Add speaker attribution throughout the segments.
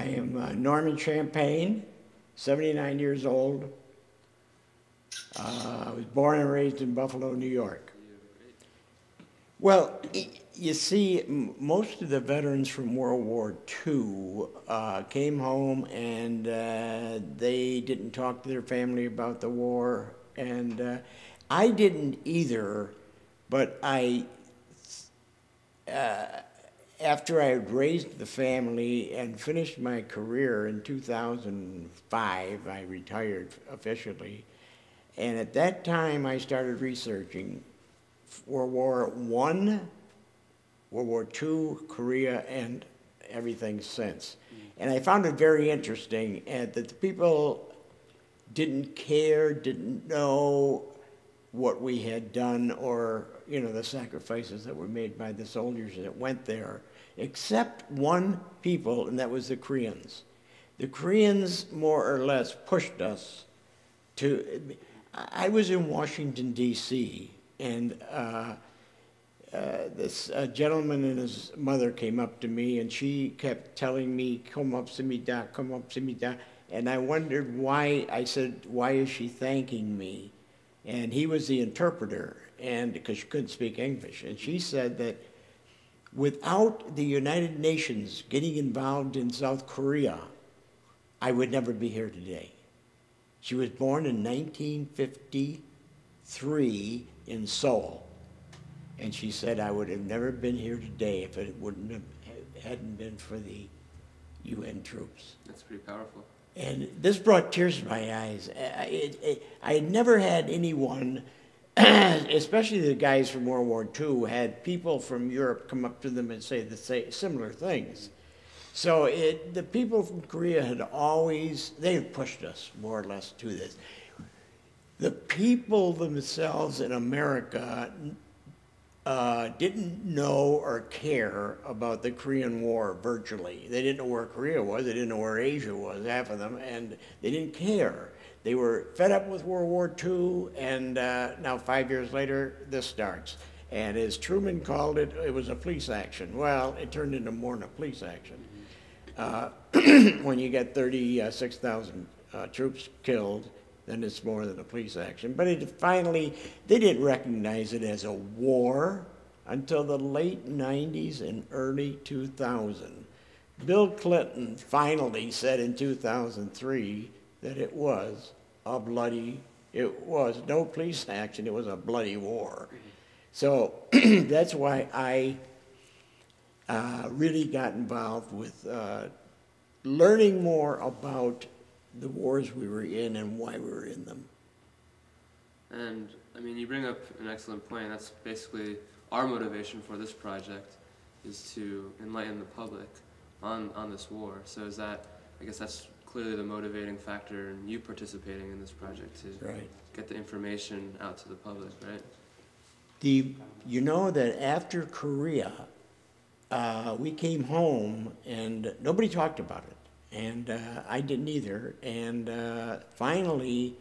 Speaker 1: I am Norman Champagne, 79 years old. I was born and raised in Buffalo, New York. Well, you see, most of the veterans from World War II came home and they didn't talk to their family about the war. And I didn't either, but after I had raised the family and finished my career in 2005, I retired officially. And at that time, I started researching World War I, World War II, Korea, and everything since. And I found it very interesting that the people didn't care, didn't know what we had done, or the sacrifices that were made by the soldiers that went there, except one people, and that was the Koreans. The Koreans more or less pushed us to. I was in Washington, D.C., and this gentleman and his mother came up to me, and she kept telling me, "Come up, Simida, come up, Simida." And I wondered why. I said, "Why is she thanking me?" And he was the interpreter, and because she couldn't speak English. And she said that without the United Nations getting involved in South Korea, I would never be here today. She was born in 1953 in Seoul. And she said, I would have never been here today if it hadn't been for the UN troops.
Speaker 2: That's pretty powerful.
Speaker 1: And this brought tears to my eyes. I had never had anyone, especially the guys from World War II, had people from Europe come up to them and say similar things. So the people from Korea had they had pushed us more or less to this. The people themselves in America didn't know or care about the Korean War virtually. They didn't know where Korea was, they didn't know where Asia was, half of them, and they didn't care. They were fed up with World War II, and now 5 years later, this starts. And as Truman called it, it was a police action. Well, it turned into more than a police action. When you get 36,000 troops killed, then it's more than a police action. But they didn't recognize it as a war until the late 90s and early 2000. Bill Clinton finally said in 2003 that it was no police action, it was a bloody war. So that's why I really got involved with learning more about the wars we were in and why we were in them.
Speaker 2: And, I mean, you bring up an excellent point. That's basically our motivation for this project, is to enlighten the public on this war. So I guess that's clearly the motivating factor in you participating in this project, to get the information out to the public, right?
Speaker 1: You know that after Korea, we came home and nobody talked about it. And I didn't either. And finally,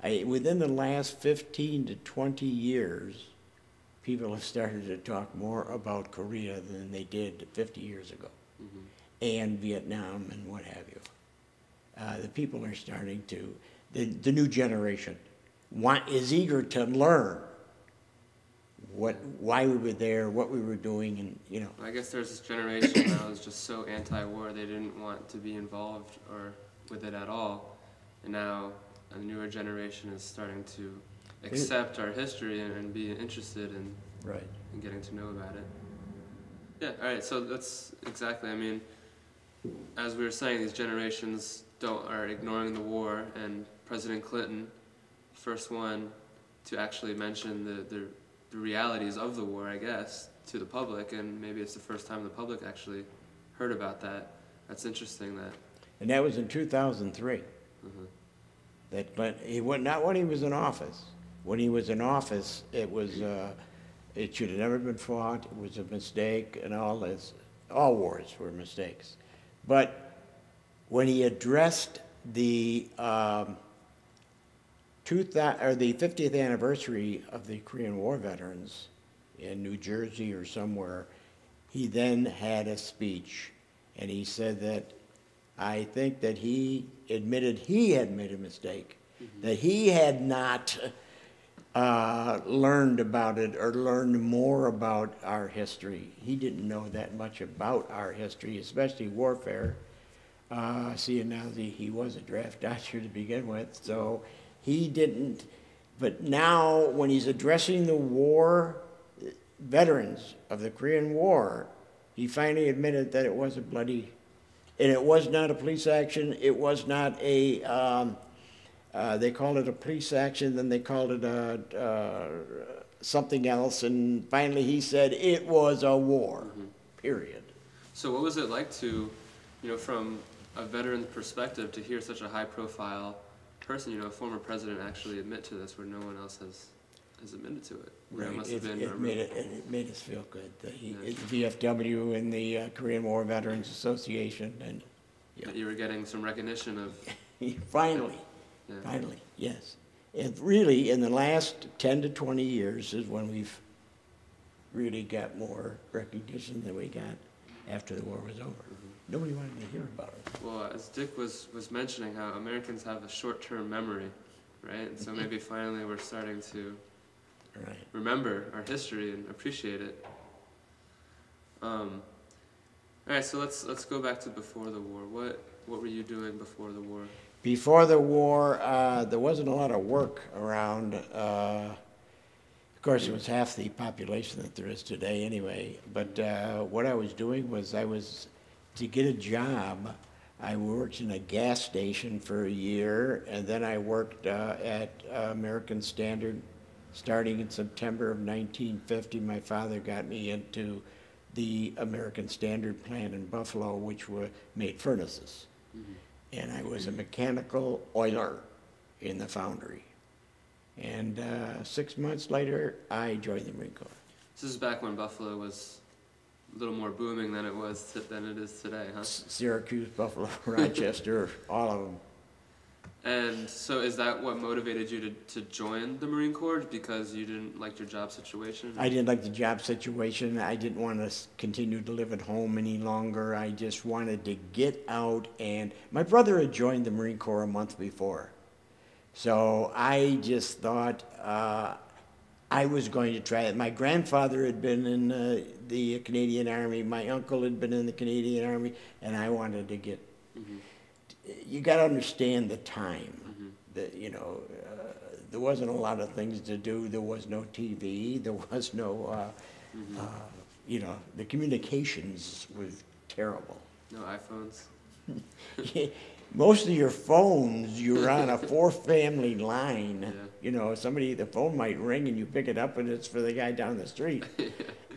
Speaker 1: within the last 15 to 20 years, people have started to talk more about Korea than they did 50 years ago, and Vietnam and what have you. The people are starting to, the new generation is eager to learn why we were there, what we were doing, and
Speaker 2: I guess there's this generation now that's just so anti-war they didn't want to be involved or with it at all, and now a newer generation is starting to accept our history and be interested in getting to know about it. Yeah. All right. So that's exactly. I mean, as we were saying, these generations are ignoring the war, and President Clinton, first one to actually mention the realities of the war, I guess, to the public, and maybe it's the first time the public actually heard about that. That's interesting.
Speaker 1: And that was in 2003. That Clinton, not when he was in office. When he was in office, it should have never been fought. It was a mistake, and all this. All wars were mistakes. But when he addressed the 50th anniversary of the Korean War veterans in New Jersey or somewhere, he then had a speech, and he said that I think that he admitted he had made a mistake, that he had not learned about it or learned more about our history. He didn't know that much about our history, especially warfare. Seeing now he was a draft dodger to begin with, so he didn't. But now, when he's addressing the war veterans of the Korean War, he finally admitted that it was a bloody, and it was not a police action. It was not a. They called it a police action, then they called it something else, and finally he said it was a war. Period.
Speaker 2: So, what was it like to, from a veteran's perspective, to hear such a high-profile person, a former president, actually admit to this, where no one else has admitted to it?
Speaker 1: Right.
Speaker 2: It must have been
Speaker 1: it made us feel good. The VFW and the Korean War Veterans Association, and
Speaker 2: that you were getting some recognition of.
Speaker 1: Finally, yes. And really, in the last 10 to 20 years is when we've really got more recognition than we got after the war was over. Nobody wanted to hear about it.
Speaker 2: Well, as Dick was mentioning, how Americans have a short-term memory, right? And so maybe finally we're starting to remember our history and appreciate it. All right, so let's go back to before the war. What were you doing before the war?
Speaker 1: Before the war, there wasn't a lot of work around. Of course, it was half the population that there is today anyway. But what I was doing was to get a job, I worked in a gas station for a year, and then I worked at American Standard. Starting in September of 1950, my father got me into the American Standard plant in Buffalo, which made furnaces. And I was a mechanical oiler in the foundry. And 6 months later, I joined the Marine Corps.
Speaker 2: This is back when Buffalo was a little more booming than it is today, huh?
Speaker 1: Syracuse, Buffalo, Rochester, all of them.
Speaker 2: And so is that what motivated you to join the Marine Corps, because you didn't like your job situation?
Speaker 1: I didn't like the job situation. I didn't want to continue to live at home any longer. I just wanted to get out. And my brother had joined the Marine Corps a month before. So I just thought I was going to try it. My grandfather had been in the Canadian Army. My uncle had been in the Canadian Army. And I wanted to get... You got to understand the time. That there wasn't a lot of things to do. There was no TV. There was no, the communications was terrible.
Speaker 2: No iPhones.
Speaker 1: Most of your phones, you're on a 4-family line.
Speaker 2: Yeah.
Speaker 1: The phone might ring and you pick it up and it's for the guy down the street.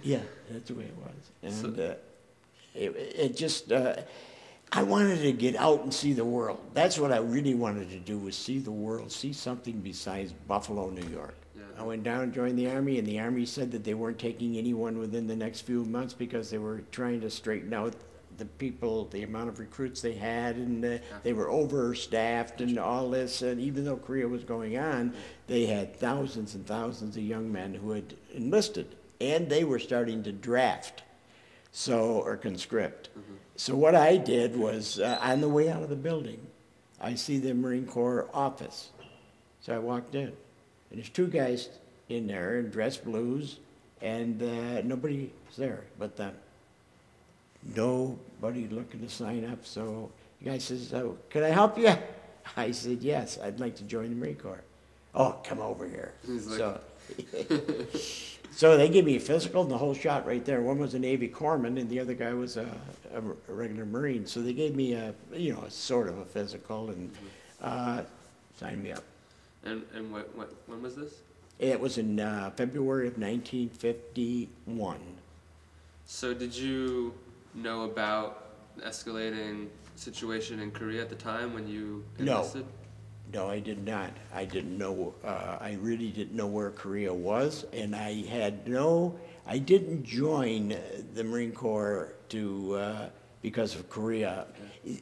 Speaker 1: Yeah, that's the way it was. And it just. I wanted to get out and see the world. That's what I really wanted to do, was see the world, see something besides Buffalo, New York. Yeah. I went down and joined the Army, and the Army said that they weren't taking anyone within the next few months because they were trying to straighten out the people, the amount of recruits they had, and they were overstaffed and all this. And even though Korea was going on, they had thousands and thousands of young men who had enlisted, and they were starting to draft, or conscript. So what I did was, on the way out of the building, I see the Marine Corps office. So I walked in, and there's 2 guys in there in dress blues, and nobody's there but them. Nobody looking to sign up. So the guy says, "Can I help you?" I said, "Yes, I'd like to join the Marine Corps." "Oh, come over here." So they gave me a physical and the whole shot right there. One was a Navy corpsman and the other guy was a regular Marine. So they gave me a sort of a physical and signed me up.
Speaker 2: And when was this?
Speaker 1: It was in February of 1951.
Speaker 2: So did you know about the escalating situation in Korea at the time when you enlisted?
Speaker 1: No, I did not. I didn't know. I really didn't know where Korea was, and I didn't join the Marine Corps because of Korea. Okay.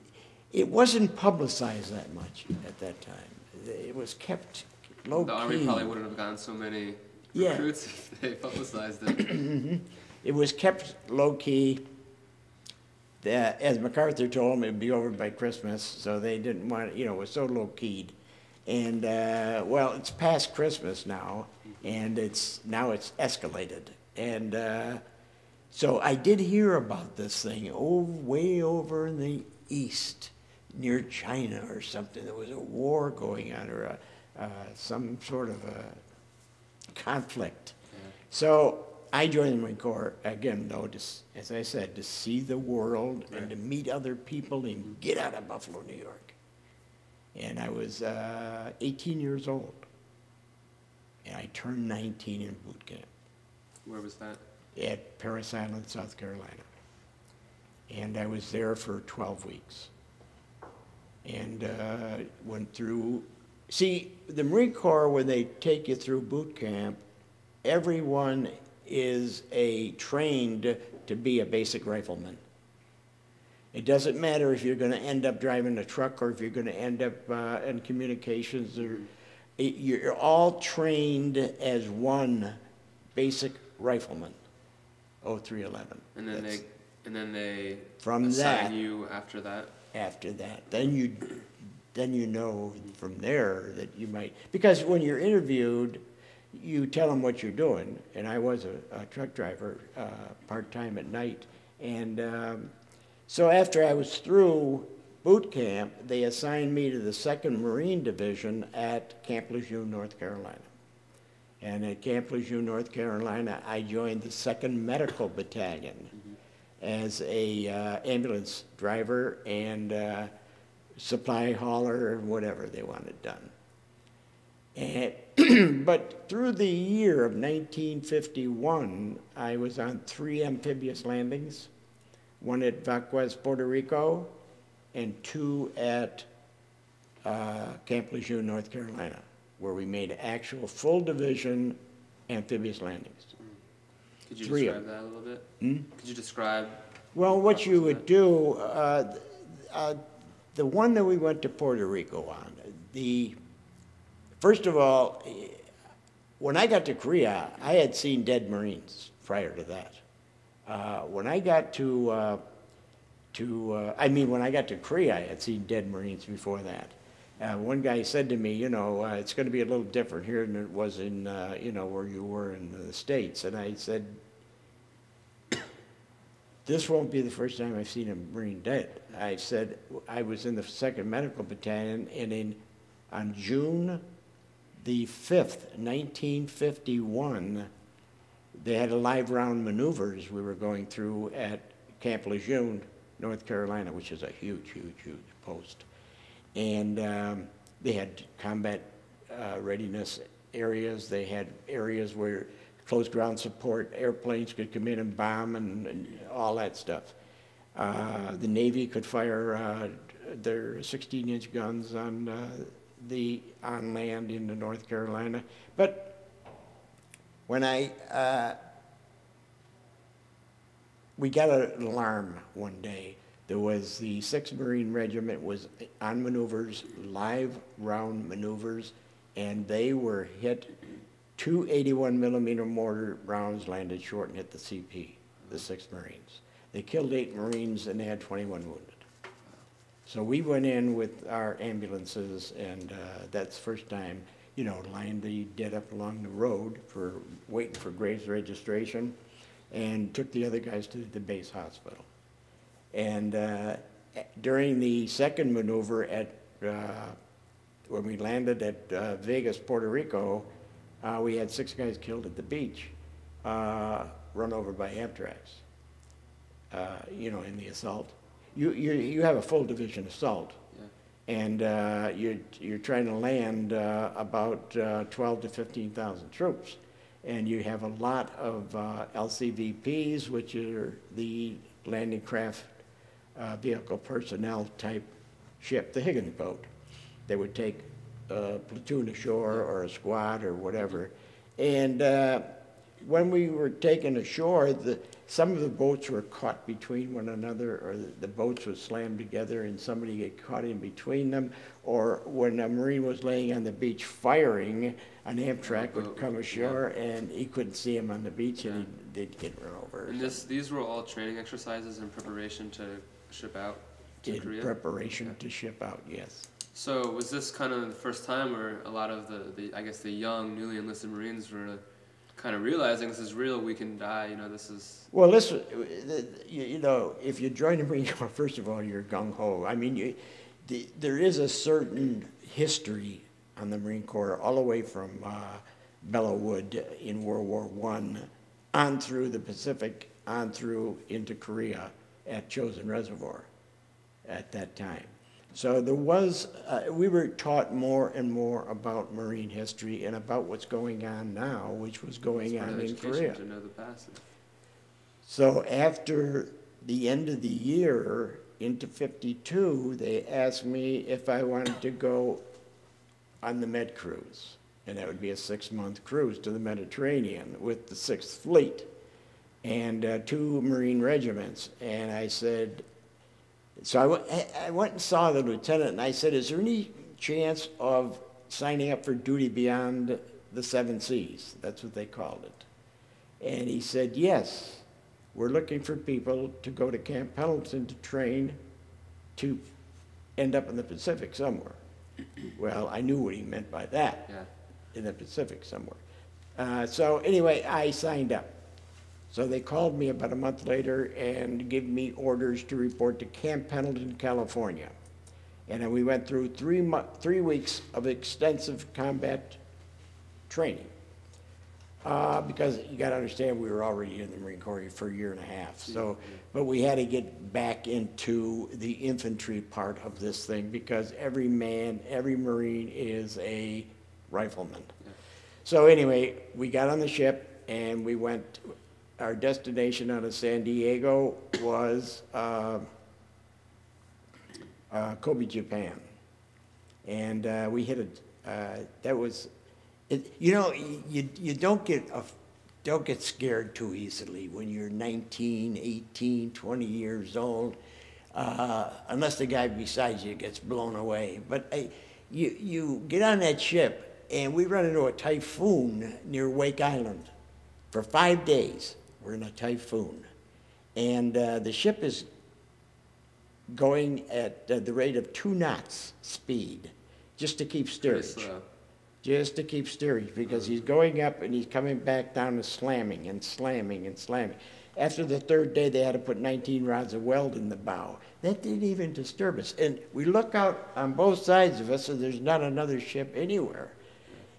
Speaker 1: It wasn't publicized that much at that time. It was kept low key.
Speaker 2: The Army probably wouldn't have gotten so many recruits if they publicized it.
Speaker 1: It was kept low key. as MacArthur told them, it'd be over by Christmas, so they didn't want, it was so low-keyed. And, well, it's past Christmas now, and now it's escalated. And so I did hear about this thing, way over in the east, near China or something. There was a war going on, or some sort of a conflict. Yeah. So I joined the Marine Corps, again, though, as I said, to see the world and to meet other people and get out of Buffalo, New York. And I was 18 years old. And I turned 19 in boot camp.
Speaker 2: Where was that?
Speaker 1: At Parris Island, South Carolina. And I was there for 12 weeks. And went through, see, the Marine Corps, when they take you through boot camp, everyone is trained to be a basic rifleman. It doesn't matter if you're going to end up driving a truck or if you're going to end up in communications. You're all trained as one basic rifleman, 0311.
Speaker 2: And then they
Speaker 1: from
Speaker 2: assign you after that?
Speaker 1: After that. Then you know from there that you might, because when you're interviewed, you tell them what you're doing. And I was a truck driver, part-time at night. And so after I was through boot camp, they assigned me to the 2nd Marine Division at Camp Lejeune, North Carolina. And at Camp Lejeune, North Carolina, I joined the 2nd Medical Battalion as a ambulance driver and supply hauler, or whatever they wanted done. And but through the year of 1951, I was on 3 amphibious landings, 1 at Vaquez, Puerto Rico, and 2 at Camp Lejeune, North Carolina, where we made actual full division amphibious landings.
Speaker 2: Could you describe that a little bit? Could you describe?
Speaker 1: Well, what you would do, the one that we went to Puerto Rico on, first of all, when I got to Korea, I had seen dead Marines prior to that. When I got to Korea, I had seen dead Marines before that. One guy said to me, it's going to be a little different here than it was in, where you were in the States. And I said, this won't be the first time I've seen a Marine dead. I said, I was in the 2nd Medical Battalion, and on June the 5th, 1951, they had a live round maneuvers we were going through at Camp Lejeune, North Carolina, which is a huge, huge, huge post. And they had combat readiness areas. They had areas where close ground support airplanes could come in and bomb and all that stuff. The Navy could fire their 16-inch guns on land into North Carolina. But when we got an alarm one day. There was the 6th Marine Regiment was on maneuvers, live round maneuvers, and they were hit. 2 81-millimeter mortar rounds landed short and hit the CP, the 6th Marines. They killed 8 Marines and they had 21 wounded. So we went in with our ambulances, and that's the first time, lined the dead up along the road waiting for Graves registration, and took the other guys to the base hospital. And during the 2nd maneuver when we landed at Vegas, Puerto Rico, we had 6 guys killed at the beach, run over by Amtrak's, in the assault. You have a full division assault, yeah. And you're trying to land about 12 to 15,000 troops. And you have a lot of LCVPs, which are the landing craft vehicle personnel type ship, the Higgins boat. They would take a platoon ashore or a squad or whatever. And when we were taken ashore, some of the boats were caught between one another, or the boats would slam together and somebody get caught in between them. Or when a Marine was laying on the beach firing, an Amtrak would come ashore, yeah. And he couldn't see him on the beach, yeah. And they'd get run over.
Speaker 2: And these were all training exercises in preparation to ship out to
Speaker 1: in
Speaker 2: Korea?
Speaker 1: preparation
Speaker 2: Okay.
Speaker 1: to ship out, yes.
Speaker 2: So was this kind of the first time where a lot of the I guess the young, newly enlisted Marines were kind of realizing this is real, we can die, you know, this is...
Speaker 1: Well, you know, if you join the Marine Corps, first of all, you're gung-ho. I mean, there is a certain history on the Marine Corps all the way from Bellawood in World War I on through the Pacific, on through into Korea at Chosin Reservoir at that time. So there was, we were taught more and more about Marine history and about what's going on now, which was going on in Korea.
Speaker 2: To know the past.
Speaker 1: So after the end of the year, into 52, they asked me if I wanted to go on the Med cruise. And that would be a 6-month cruise to the Mediterranean with the 6th Fleet and 2 Marine regiments. And I said, so I went and saw the lieutenant, and I said, is there any chance of signing up for duty beyond the 7 seas? That's what they called it. And he said, yes, we're looking for people to go to Camp Pendleton to train to end up in the Pacific somewhere. Well, I knew what he meant by that,
Speaker 2: Yeah.
Speaker 1: in the Pacific somewhere. So anyway, I signed up. So they called me about a month later and gave me orders to report to Camp Pendleton, California. And then we went through 3 weeks of extensive combat training. Because you got to understand, we were already in the Marine Corps for a year and a half. So, but we had to get back into the infantry part of this thing because every man, every Marine is a rifleman.
Speaker 2: Yeah.
Speaker 1: So anyway, we got on the ship and we went. Our destination out of San Diego was Kobe, Japan, and we hit a. That was, you know, you don't get scared too easily when you're 19, 18, 20 years old, unless the guy beside you gets blown away. But you get on that ship, and we run into a typhoon near Wake Island for 5 days. We're in a typhoon. And the ship is going at the rate of 2 knots speed just to keep steerage.
Speaker 2: Pretty slow.
Speaker 1: Just to keep steerage, because he's going up and he's coming back down and slamming and slamming and slamming. After the 3rd day, they had to put 19 rods of weld in the bow. That didn't even disturb us. And we look out on both sides of us, and there's not another ship anywhere.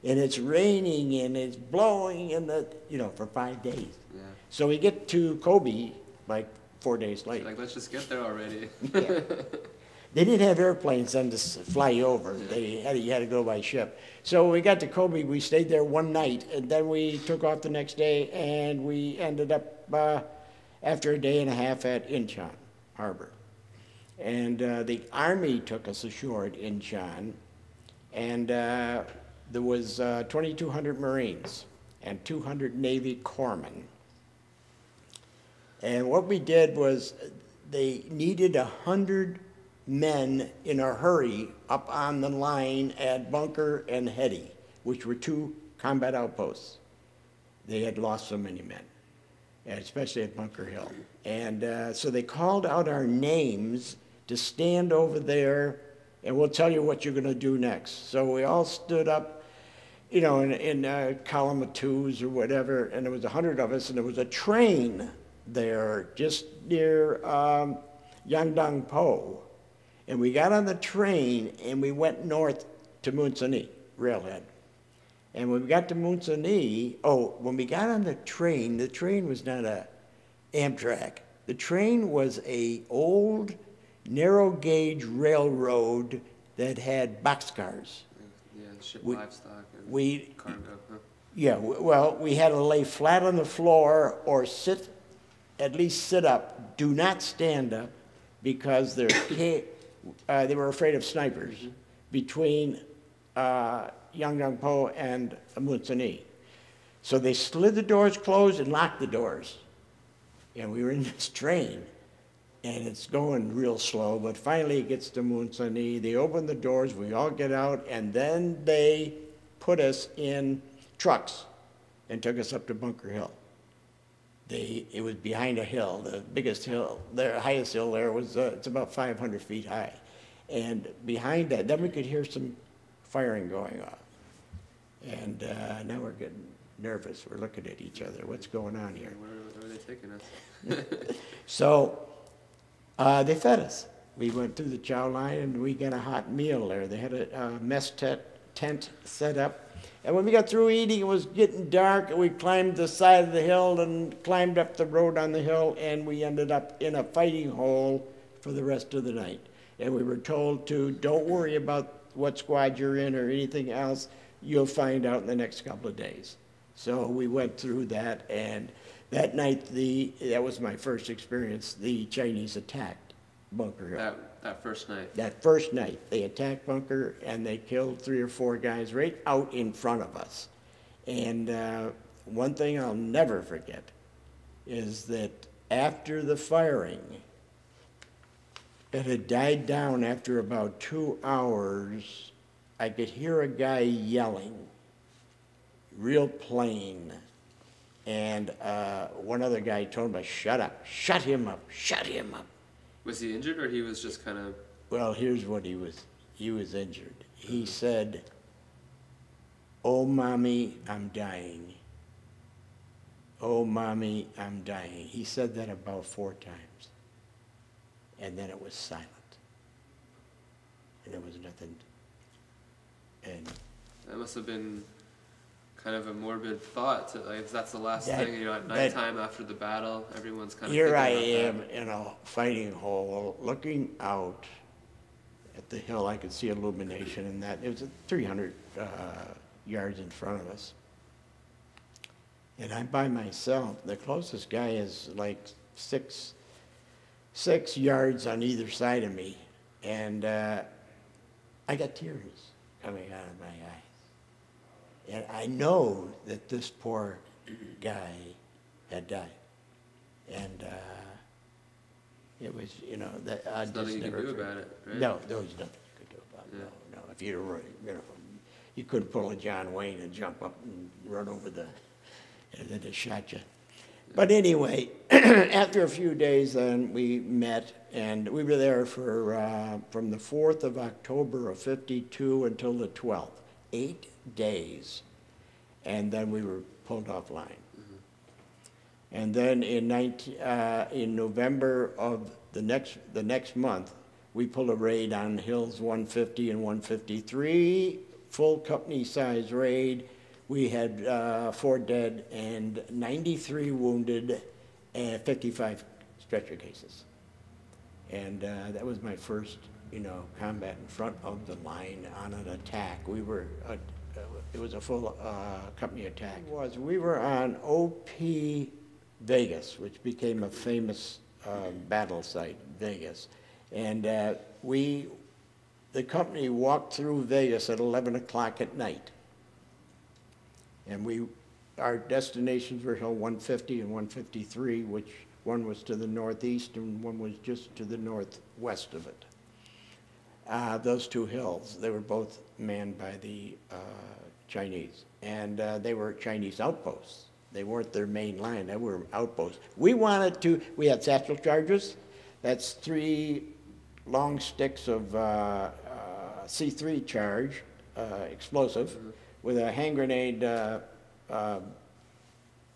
Speaker 1: And it's raining and it's blowing for 5 days.
Speaker 2: Yeah.
Speaker 1: So we get to Kobe like 4 days later.
Speaker 2: Like, let's just get there already.
Speaker 1: Yeah. They didn't have airplanes then to fly you over. You had to go by ship. So when we got to Kobe, we stayed there one night, and then we took off the next day, and we ended up after a day and a half at Incheon Harbor. And the Army took us ashore at Incheon, and there was 2,200 Marines and 200 Navy corpsmen. And what we did was they needed 100 men in a hurry up on the line at Bunker and Hetty, which were 2 combat outposts. They had lost so many men, and especially at Bunker Hill. And so they called out our names to stand over there, and we'll tell you what you're going to do next. So we all stood up, you know, in a column of 2s or whatever, and there was 100 of us, and there was a train there just near Yangdong-po. And we got on the train, and we went north to Moonsuni, railhead. And when we got to Moonsuni, when we got on the train was not a Amtrak. The train was a old narrow gauge railroad that had boxcars.
Speaker 2: Yeah, ship livestock and cargo. Huh?
Speaker 1: Yeah, well, we had to lay flat on the floor or at least sit up. Do not stand up, because they were afraid of snipers between Yangdong-po and Moonsuni. So they slid the doors closed and locked the doors. And we were in this train, and it's going real slow, but finally it gets to Moonsuni. They open the doors, we all get out, and then they put us in trucks and took us up to Bunker Hill. it was behind a hill. The biggest hill, the highest hill there was, it's about 500 feet high. And behind that, then we could hear some firing going on. And now we're getting nervous. We're looking at each other. What's going on here?
Speaker 2: Where are they taking us?
Speaker 1: So they fed us. We went through the chow line and we got a hot meal there. They had a mess tent set up. And when we got through eating, it was getting dark, and we climbed the side of the hill and climbed up the road on the hill, and we ended up in a fighting hole for the rest of the night. And we were told to, don't worry about what squad you're in or anything else, you'll find out in the next couple of days. So we went through that, and that night, that was my first experience, the Chinese attacked Bunker Hill.
Speaker 2: That first night?
Speaker 1: That first night, they attacked Bunker, and they killed 3 or 4 guys right out in front of us. And one thing I'll never forget is that after the firing, it had died down after about 2 hours. I could hear a guy yelling, real plain. And one other guy told me, shut up, shut him up, shut him up.
Speaker 2: Was he injured, or he was just kind of...
Speaker 1: Well, here's what he was injured. He said, oh, Mommy, I'm dying. Oh, Mommy, I'm dying. He said that about 4 times. And then it was silent. And there was nothing. And
Speaker 2: that must have been kind of a morbid thought, to, like, if that's the last thing, you know, at nighttime after the battle, everyone's kind of
Speaker 1: here I
Speaker 2: thinking
Speaker 1: am in a fighting hole, looking out at the hill. I could see illumination in that. It was 300 yards in front of us. And I'm by myself. The closest guy is like six yards on either side of me. And I got tears coming out of my eyes. And I know that this poor guy had died. And it was, you know, that I just
Speaker 2: nothing you
Speaker 1: never
Speaker 2: could do
Speaker 1: forget.
Speaker 2: about it, right?
Speaker 1: No, there was nothing you could do about it. No. If you'd have, you know, you couldn't pull a John Wayne and jump up and run over and then they shot you. But anyway, after a few days, then we met, and we were there for from the 4th of October of '52 until the 12th. 8 days, and then we were pulled offline. Mm-hmm. And then in November of the next month, we pulled a raid on Hills 150 and 153, full company size raid. We had 4 dead and 93 wounded and 55 stretcher cases. And that was my first, you know, combat in front of the line on an attack. We were, it was a full company attack. We were on OP Vegas, which became a famous battle site, Vegas. And the company walked through Vegas at 11 o'clock at night. And our destinations were Hill 150 and 153, which one was to the northeast and one was just to the northwest of it. Those 2 hills, they were both manned by the Chinese. And they were Chinese outposts. They weren't their main line, they were outposts. We had satchel charges. That's 3 long sticks of C3 charge, explosive, with a hand grenade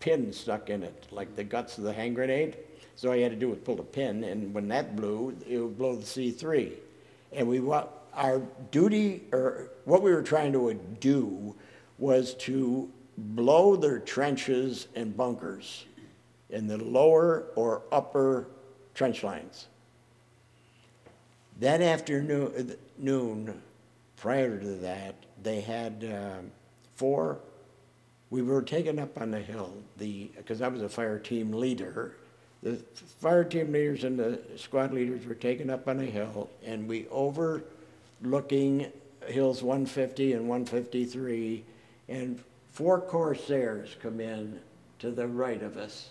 Speaker 1: pin stuck in it, like the guts of the hand grenade. So all you had to do was pull the pin, and when that blew, it would blow the C3. And our duty, or what we were trying to do, was to blow their trenches and bunkers in the lower or upper trench lines. That afternoon, prior to that, they had 4. We were taken up on the hill, because I was a fire team leader. The fire team leaders and the squad leaders were taken up on a hill, and we overlooking Hills 150 and 153, and 4 Corsairs come in to the right of us,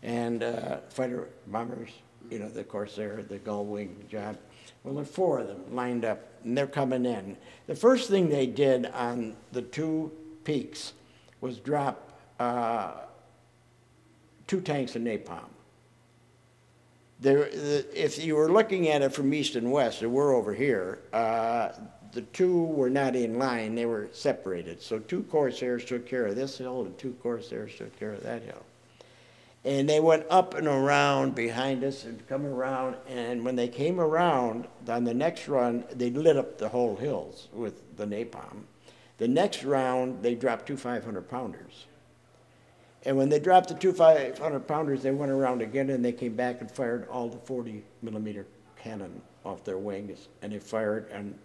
Speaker 1: and fighter bombers, you know, the Corsair, the gull wing job. Well, there are 4 of them lined up, and they're coming in. The first thing they did on the 2 peaks was drop 2 tanks of napalm. If you were looking at it from east and west, and we're over here, the 2 were not in line, they were separated. So 2 Corsairs took care of this hill, and 2 Corsairs took care of that hill. And they went up and around behind us and come around, and when they came around, on the next run, they lit up the whole hills with the napalm. The next round, they dropped 2 500-pounders. And when they dropped the 2 500-pounders, they went around again, and they came back and fired all the 40-millimeter cannon off their wings, and they fired, and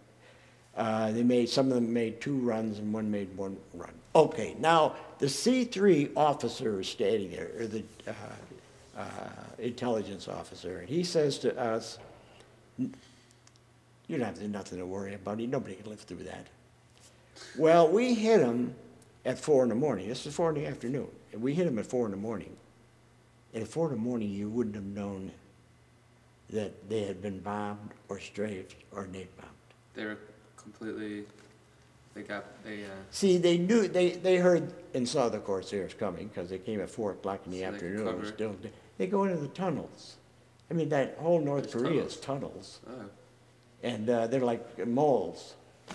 Speaker 1: some of them made 2 runs, and one made 1 run. Okay, now the C-3 officer is standing there, or the intelligence officer, and he says to us, "You don't have nothing to worry about. Nobody can live through that." Well, we hit him at 4 in the morning. This is 4 in the afternoon. And we hit him at 4 in the morning. And at 4 in the morning, you wouldn't have known that they had been bombed or strafed or napalmed.
Speaker 2: They were completely,
Speaker 1: See, they knew, they heard and saw the Corsairs coming because they came at 4 o'clock in the
Speaker 2: So
Speaker 1: afternoon. It was still, they go into the tunnels. I mean, that whole North Korea is tunnels.
Speaker 2: Oh.
Speaker 1: And they're like moles.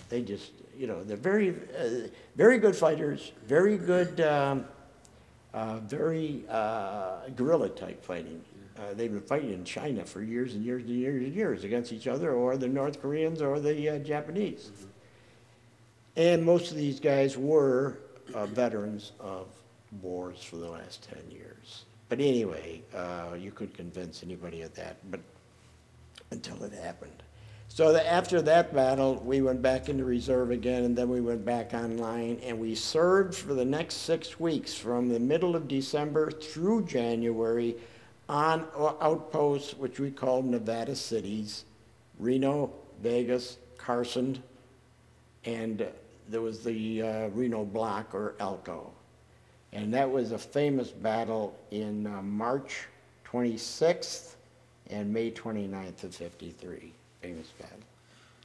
Speaker 1: They just, they're very, very good fighters, very good, very guerrilla-type fighting. They've been fighting in China for years and years and years and years against each other, or the North Koreans or the Japanese. Mm-hmm. And most of these guys were veterans of wars for the last 10 years. But anyway, you could convince anybody of that, but until it happened. So after that battle, we went back into reserve again, and then we went back online, and we served for the next 6 weeks from the middle of December through January on outposts, which we called Nevada cities, Reno, Vegas, Carson, and there was the Reno Block, or Elko. And that was a famous battle in March 26th and May 29th of '53. Famous battle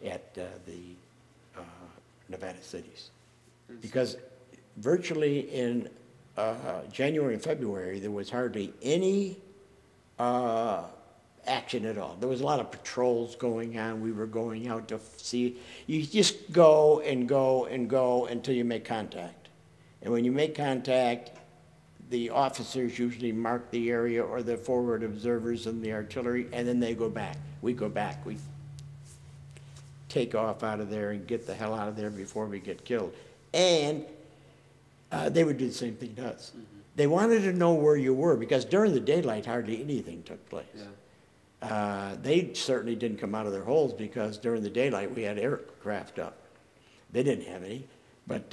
Speaker 1: at the Nevada cities. Because virtually in January and February, there was hardly any action at all. There was a lot of patrols going on. We were going out to see. You just go and go and go until you make contact. And when you make contact, the officers usually mark the area, or the forward observers and the artillery, and then they go back. We go back. We take off out of there and get the hell out of there before we get killed. And they would do the same thing to us. Mm-hmm. They wanted to know where you were, because during the daylight, hardly anything took place. Yeah. They certainly didn't come out of their holes, because during the daylight, we had aircraft up. They didn't have any. But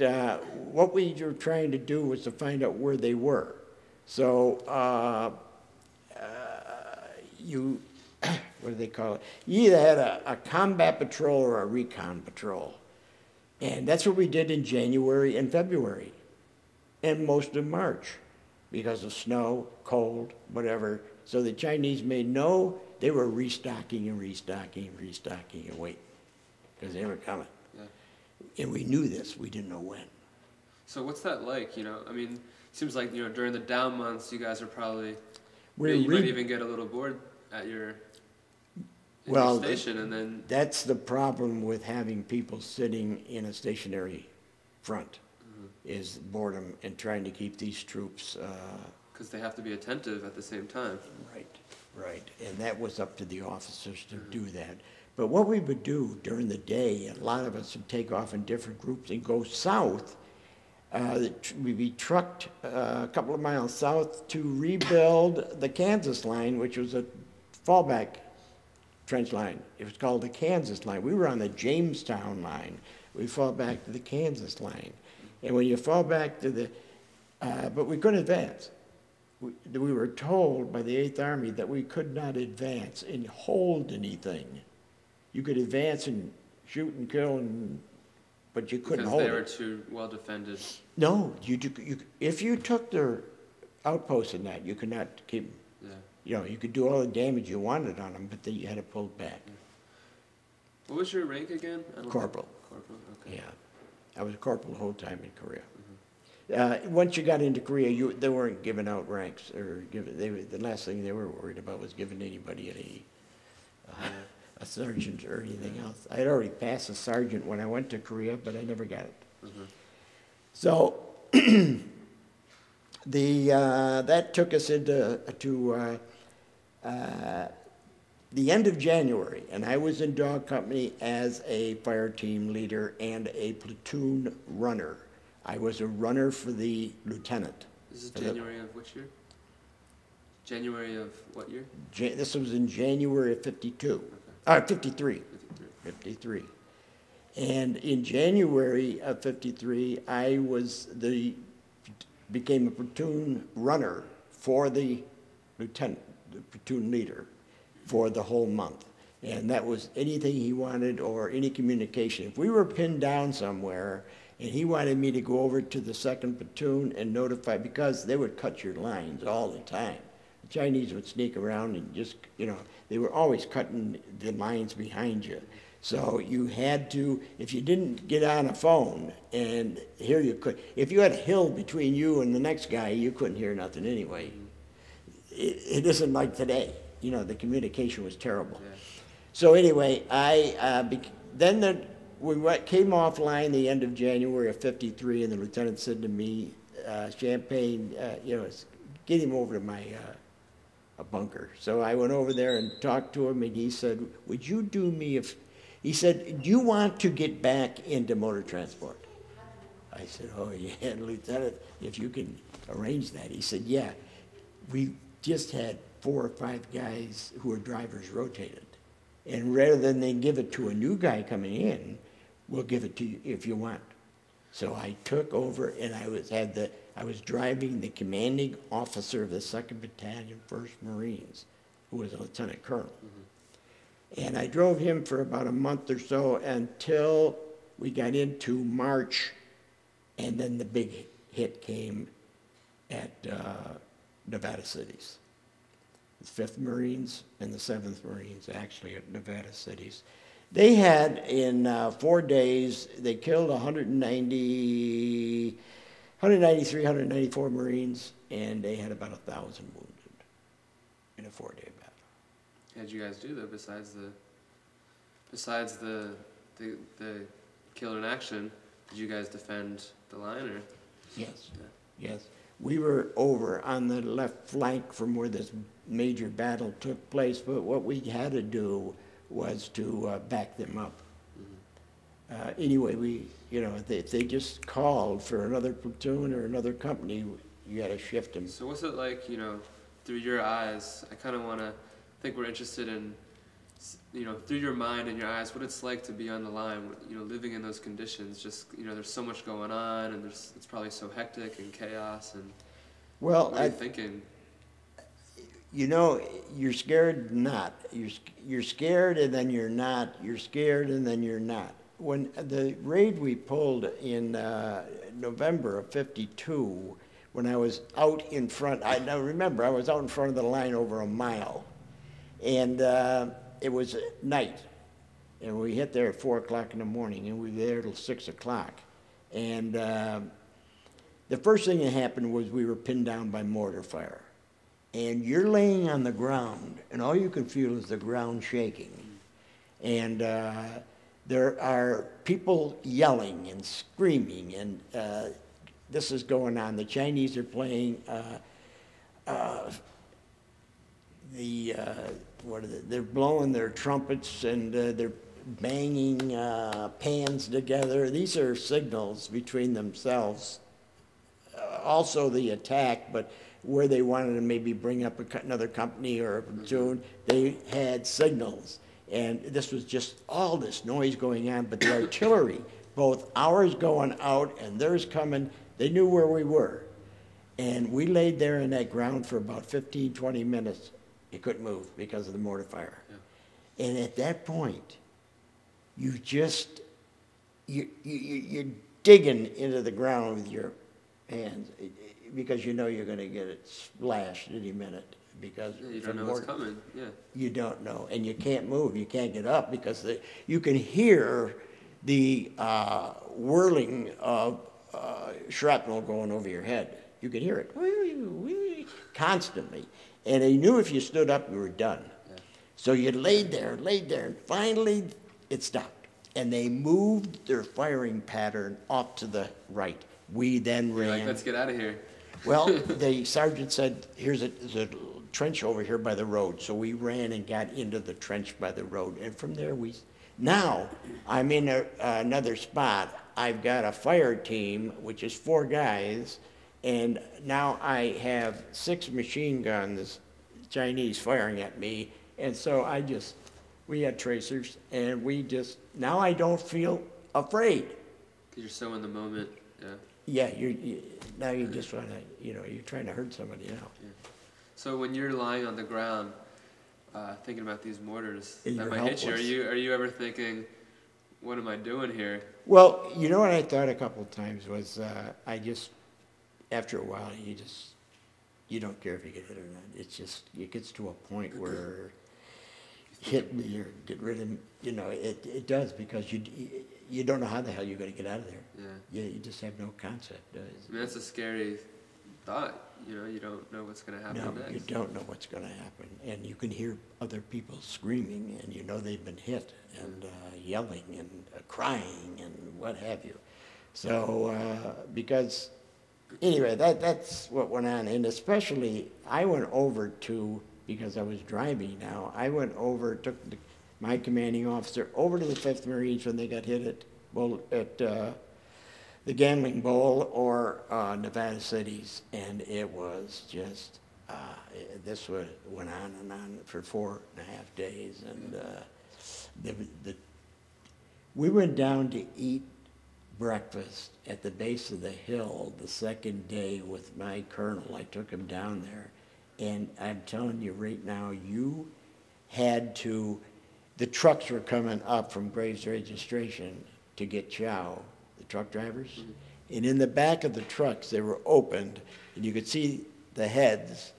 Speaker 1: what we were trying to do was to find out where they were. So what do they call it? You either had a combat patrol or a recon patrol. And that's what we did in January and February, and most of March, because of snow, cold, whatever. So the Chinese they were restocking and restocking and restocking and waiting, because they were coming. Yeah. And we knew this, we didn't know when.
Speaker 2: So what's that like, I mean, it seems like, during the down months, you guys are probably, you might even get a little bored at your station, and then
Speaker 1: that's the problem with having people sitting in a stationary front, is boredom and trying to keep these troops.
Speaker 2: Because they have to be attentive at the same time.
Speaker 1: Right. And that was up to the officers to do that. But what we would do during the day, a lot of us would take off in different groups and go south. We'd be trucked a couple of miles south to rebuild the Kansas line, which was a fallback trench line. It was called the Kansas line. We were on the Jamestown line. We fall back to the Kansas line. And when you fall back to but we couldn't advance. We were told by the 8th Army that we could not advance and hold anything. You could advance and shoot and kill, but you couldn't hold it.
Speaker 2: Because they were too well defended.
Speaker 1: No, if you took their outposts in that, you could not keep them. Yeah. You could do all the damage you wanted on them, but then you had to pull back. Yeah.
Speaker 2: What was your rank again?
Speaker 1: Corporal.
Speaker 2: Corporal, okay.
Speaker 1: Yeah. I was a corporal the whole time in Korea. Once you got into Korea, they weren't giving out ranks or the last thing they were worried about was giving anybody a sergeant or anything else. I had already passed a sergeant when I went to Korea, but I never got it.
Speaker 2: Mm-hmm.
Speaker 1: So that took us into the end of January, and I was in Dog Company as a fire team leader and a platoon runner. I was a runner for the lieutenant.
Speaker 2: This is January of which year? January of what year?
Speaker 1: This was in January of 52.
Speaker 2: Okay.
Speaker 1: 53. 53. And in January of 53, I became a platoon runner for the lieutenant, the platoon leader, for the whole month. And that was anything he wanted or any communication. If we were pinned down somewhere and he wanted me to go over to the second platoon and notify, because they would cut your lines all the time. The Chinese would sneak around and just, they were always cutting the lines behind you. So you had to, if you didn't get on a phone, and here you could, if you had a hill between you and the next guy, you couldn't hear nothing anyway. It isn't like today. The communication was terrible.
Speaker 2: Yeah.
Speaker 1: So anyway, we came offline the end of January of 53, and the lieutenant said to me, Champagne, get him over to my a bunker. So I went over there and talked to him, and he said, would you do me he said, do you want to get back into motor transport? I said, oh yeah, Lieutenant, if you can arrange that. He said, yeah, we just had 4 or 5 guys who are drivers rotated. And rather than they give it to a new guy coming in, we'll give it to you if you want. So I took over, and I was driving the commanding officer of the 2nd Battalion, 1st Marines, who was a lieutenant colonel. Mm-hmm. And I drove him for about a month or so until we got into March, and then the big hit came at Nevada Cities. The 5th Marines and the 7th Marines, actually, at Nevada Cities. They had, in 4 days, they killed 193, 194 Marines, and they had about 1,000 wounded in a 4-day battle.
Speaker 2: How did you guys do though? Besides the kill in action, did you guys defend the line or?
Speaker 1: Yes. Yeah. Yes. We were over on the left flank from where this major battle took place, but what we had to do was to back them up. Mm-hmm. Anyway, if they just called for another platoon or another company, you had to shift them.
Speaker 2: So what's it like, through your eyes? I think we're interested in, through your mind and your eyes, what it's like to be on the line, living in those conditions. Just, there's so much going on, and it's probably so hectic and chaos. And
Speaker 1: well,
Speaker 2: what are you thinking?
Speaker 1: You're scared not. You're scared and then you're not. You're scared and then you're not. When the raid we pulled in November of 52, when I was out in front, I was out in front of the line over a mile. And it was night, and we hit there at 4 o'clock in the morning, and we were there till 6 o'clock. And the first thing that happened was we were pinned down by mortar fire. And you're laying on the ground, and all you can feel is the ground shaking. And there are people yelling and screaming, and this is going on. The Chinese are playing they're blowing their trumpets, and they're banging pans together. These are signals between themselves. Also the attack, but where they wanted to maybe bring up another company or a platoon, they had signals. And this was just all this noise going on, but the artillery, both ours going out and theirs coming, they knew where we were. And we laid there in that ground for about 15, 20 minutes. You couldn't move because of the mortar fire. Yeah. And at that point, you're digging into the ground with your hands because you know you're going to get it splashed any minute because
Speaker 2: you don't know what's coming. Yeah.
Speaker 1: You don't know, and you can't move. You can't get up because you can hear the whirling of shrapnel going over your head. You could hear it constantly. And they knew if you stood up, you were done.
Speaker 2: Yeah.
Speaker 1: So you laid there, and finally it stopped. And they moved their firing pattern off to the right. We then
Speaker 2: You're
Speaker 1: ran.
Speaker 2: like, let's get out of here.
Speaker 1: Well, the sergeant said, there's a trench over here by the road. So we ran and got into the trench by the road. And from there now I'm in another spot. I've got a fire team, which is 4 guys. And now I have 6 machine guns, Chinese, firing at me. And so we had tracers, and now I don't feel afraid.
Speaker 2: Because you're so in the moment,
Speaker 1: Yeah, now you just want to, you're trying to hurt somebody now.
Speaker 2: Yeah. So when you're lying on the ground, thinking about these mortars
Speaker 1: And
Speaker 2: that
Speaker 1: you're
Speaker 2: might hit you,
Speaker 1: helpless.
Speaker 2: are you ever thinking, what am I doing here?
Speaker 1: Well, you know what I thought a couple of times was, after a while, you don't care if you get hit or not. It's just, it gets to a point where hit me or get rid of me, it does, because you don't know how the hell you're going to get out of there.
Speaker 2: Yeah.
Speaker 1: You just have no concept.
Speaker 2: I mean, that's a scary thought. You don't know what's going to happen next.
Speaker 1: You don't know what's going to happen. And you can hear other people screaming, and they've been hit, and yelling, and crying, and what have you. So, because, anyway, that's what went on. And especially, I went over to, because I was driving now, took my commanding officer over to the 5th Marines when they got hit at the Gambling Bowl or Nevada Cities, and it was just, this went on for 4.5 days, and we went down to eat breakfast at the base of the hill the second day with my colonel. I took him down there, and I'm telling you right now, the trucks were coming up from Graves Registration to get chow, the truck drivers. Mm-hmm. And in the back of the trucks, they were opened, and you could see the heads,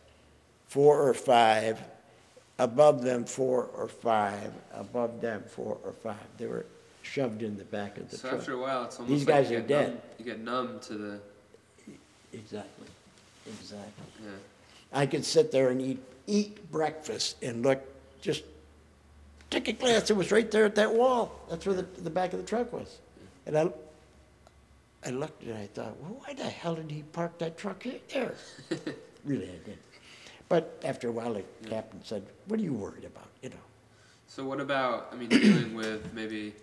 Speaker 1: 4 or 5, above them 4 or 5, above them 4 or 5. They were shoved in the back of the truck.
Speaker 2: So after a while, it's almost
Speaker 1: These guys are dead.
Speaker 2: You get numb to the...
Speaker 1: Exactly.
Speaker 2: Yeah.
Speaker 1: I could sit there and eat breakfast and just take a glance. It was right there at that wall. That's where the back of the truck was. And I looked and I thought, well, why the hell did he park that truck there? Really, I did. But after a while, the captain said, what are you worried about,
Speaker 2: So what about, dealing with maybe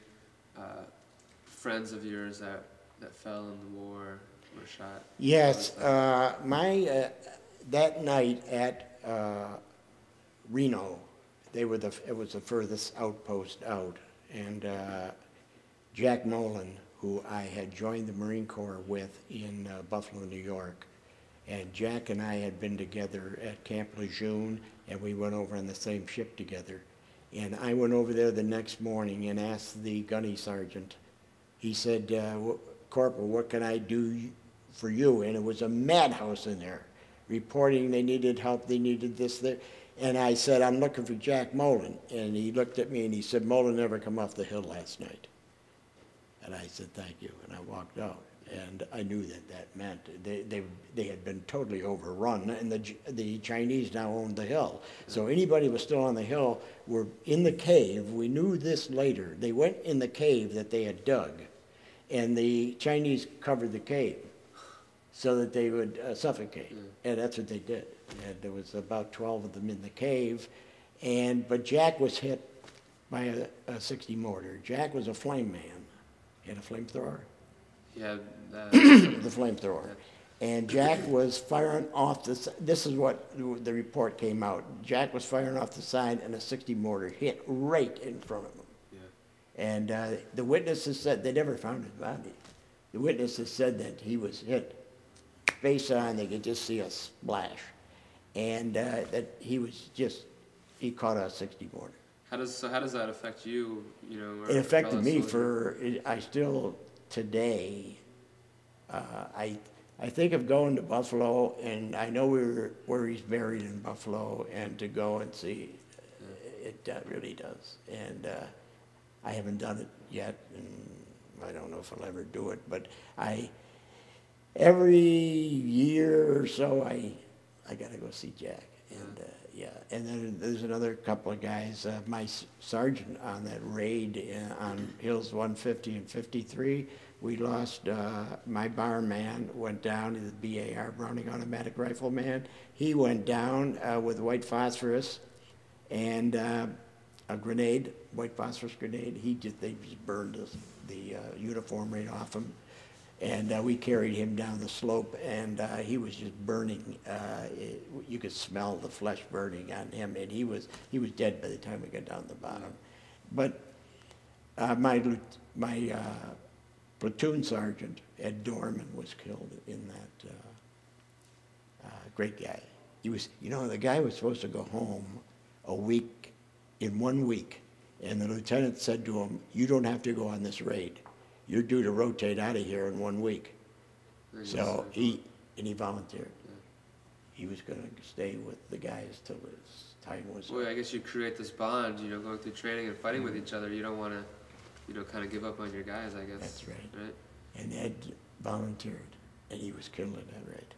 Speaker 2: friends of yours that fell in the war, were shot?
Speaker 1: Yes, that night at Reno, it was the furthest outpost out, and Jack Nolan, who I had joined the Marine Corps with in Buffalo, New York, and Jack and I had been together at Camp Lejeune, and we went over on the same ship together. And I went over there the next morning and asked the gunny sergeant. He said, Corporal, what can I do for you? And it was a madhouse in there, reporting they needed help, they needed this, there. And I said, I'm looking for Jack Mullen. And he looked at me and he said, Mullen never come off the hill last night. And I said, thank you. And I walked out. And I knew that meant they had been totally overrun, and the Chinese now owned the hill. So anybody who was still on the hill were in the cave. We knew this later. They went in the cave that they had dug, and the Chinese covered the cave so that they would suffocate. And that's what they did. And there was about 12 of them in the cave, but Jack was hit by a 60 mortar. Jack was a flame man. He had a flamethrower.
Speaker 2: Yeah,
Speaker 1: the flamethrower. And Jack was firing off this is what the report came out. Jack was firing off the side, and a 60 mortar hit right in front of him. Yeah. And the witnesses said they never found his body. The witnesses said that he was hit face on, they could just see a splash. And that he caught a 60 mortar.
Speaker 2: How does that affect you?
Speaker 1: It affected me I still, today, I think of going to Buffalo, and I know where he's buried in Buffalo, and to go and see, it really does. And I haven't done it yet, and I don't know if I'll ever do it, but every year or so, I got to go see Jack. And yeah, and then there's another couple of guys. My sergeant on that raid on Hills 150 and 53, we lost my barman went down, the BAR, Browning Automatic Rifleman. He went down with white phosphorus and a grenade, white phosphorus grenade. They just burned the uniform right off him. And we carried him down the slope, and he was just burning. You could smell the flesh burning on him, and he was dead by the time we got down the bottom. But my platoon sergeant, Ed Dorman, was killed in that. Great guy. The guy was supposed to go home in 1 week, and the lieutenant said to him, "You don't have to go on this raid. You're due to rotate out of here in 1 week." So he volunteered. Yeah. He was going to stay with the guys till his time was up.
Speaker 2: Well, I guess you create this bond, going through training and fighting with each other. You don't want to, kind of give up on your guys, I guess.
Speaker 1: That's right. And Ed volunteered, and he was killed in that raid.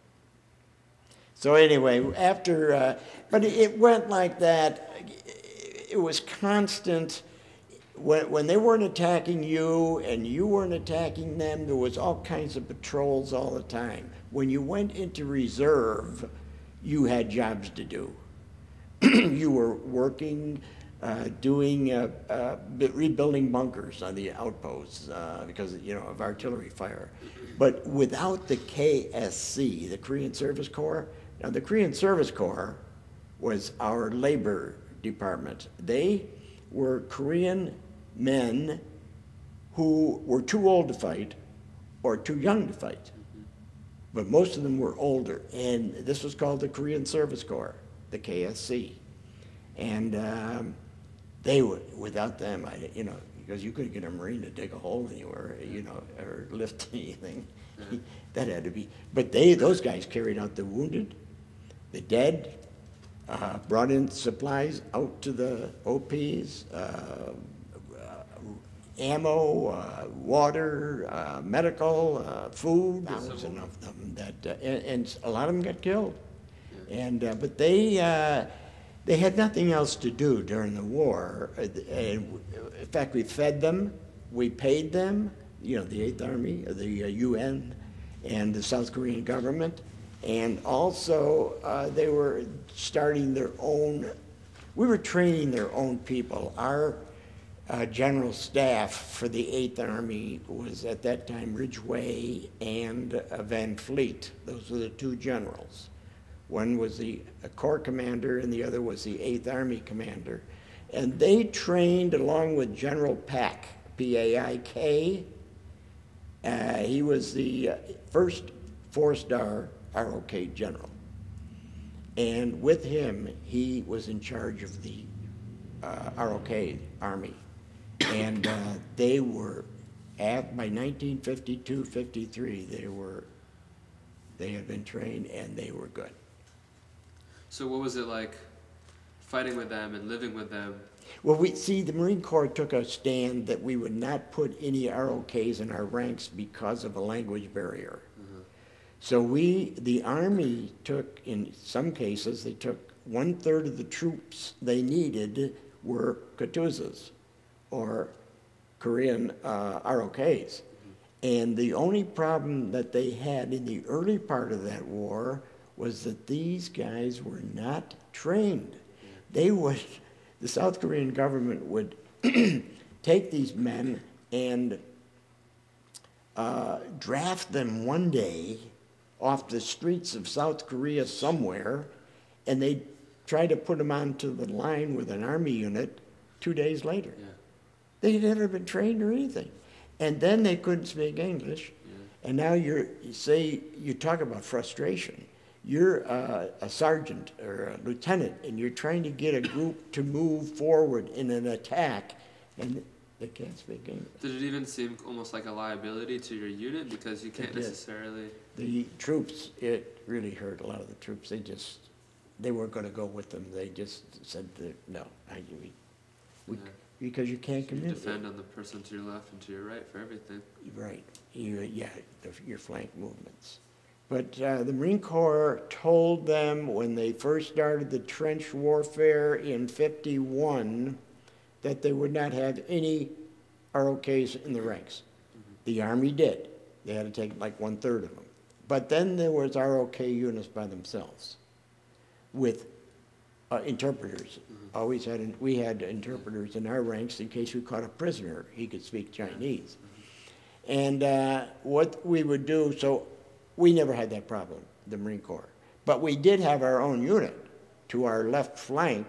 Speaker 1: So anyway, but it went like that. It was constant. When they weren't attacking you and you weren't attacking them, there was all kinds of patrols all the time. When you went into reserve, you had jobs to do. You were working, doing, rebuilding bunkers on the outposts because of artillery fire. But without the KSC, the Korean Service Corps, now the Korean Service Corps was our labor department. They were Korean men who were too old to fight or too young to fight. But most of them were older, and this was called the Korean Service Corps, the KSC. And they were, without them, because you couldn't get a Marine to dig a hole anywhere, or lift anything. That had to be, but those guys carried out the wounded, the dead, brought in supplies out to the OPs, ammo, water, medical, food. There was enough of them that, and a lot of them got killed. And but they had nothing else to do during the war. In fact, we fed them, we paid them. The 8th Army, the UN, and the South Korean government. And also, they were starting their own, we were training their own people. Our general staff for the 8th Army was at that time Ridgway and Van Fleet. Those were the two generals. One was the Corps commander and the other was the 8th Army commander. And they trained along with General Pack, P-A-I-K. He was the first 4-star ROK general. And with him, he was in charge of the ROK Army. And they were, by 1952-53, they had been trained and they were good.
Speaker 2: So what was it like fighting with them and living with them?
Speaker 1: Well, the Marine Corps took a stand that we would not put any ROKs in our ranks because of a language barrier. Mm-hmm. So the Army took, in some cases, they took 1/3 of the troops they needed were Kutuzas, or Korean ROKs. Mm-hmm. And the only problem that they had in the early part of that war was that these guys were not trained. Mm-hmm. The South Korean government would take these men and draft them one day off the streets of South Korea somewhere, and they'd try to put them onto the line with an army unit 2 days later. Yeah. They'd never been trained or anything. And then they couldn't speak English. Yeah. And now you talk about frustration. You're a sergeant or a lieutenant, and you're trying to get a group to move forward in an attack, and they can't speak English.
Speaker 2: Did it even seem almost like a liability to your unit because you can't necessarily...
Speaker 1: The troops, it really hurt a lot of the troops. They weren't going to go with them. They just said, no, because you can't communicate.
Speaker 2: You depend on the person to your left and to your right for everything.
Speaker 1: Right. Your flank movements. But the Marine Corps told them when they first started the trench warfare in '51 that they would not have any ROKs in the ranks. The Army did. They had to take like 1/3 of them. But then there was ROK units by themselves with interpreters. Always had, we had interpreters in our ranks in case we caught a prisoner. He could speak Chinese. And what we would do, so we never had that problem, the Marine Corps. But we did have our own unit to our left flank.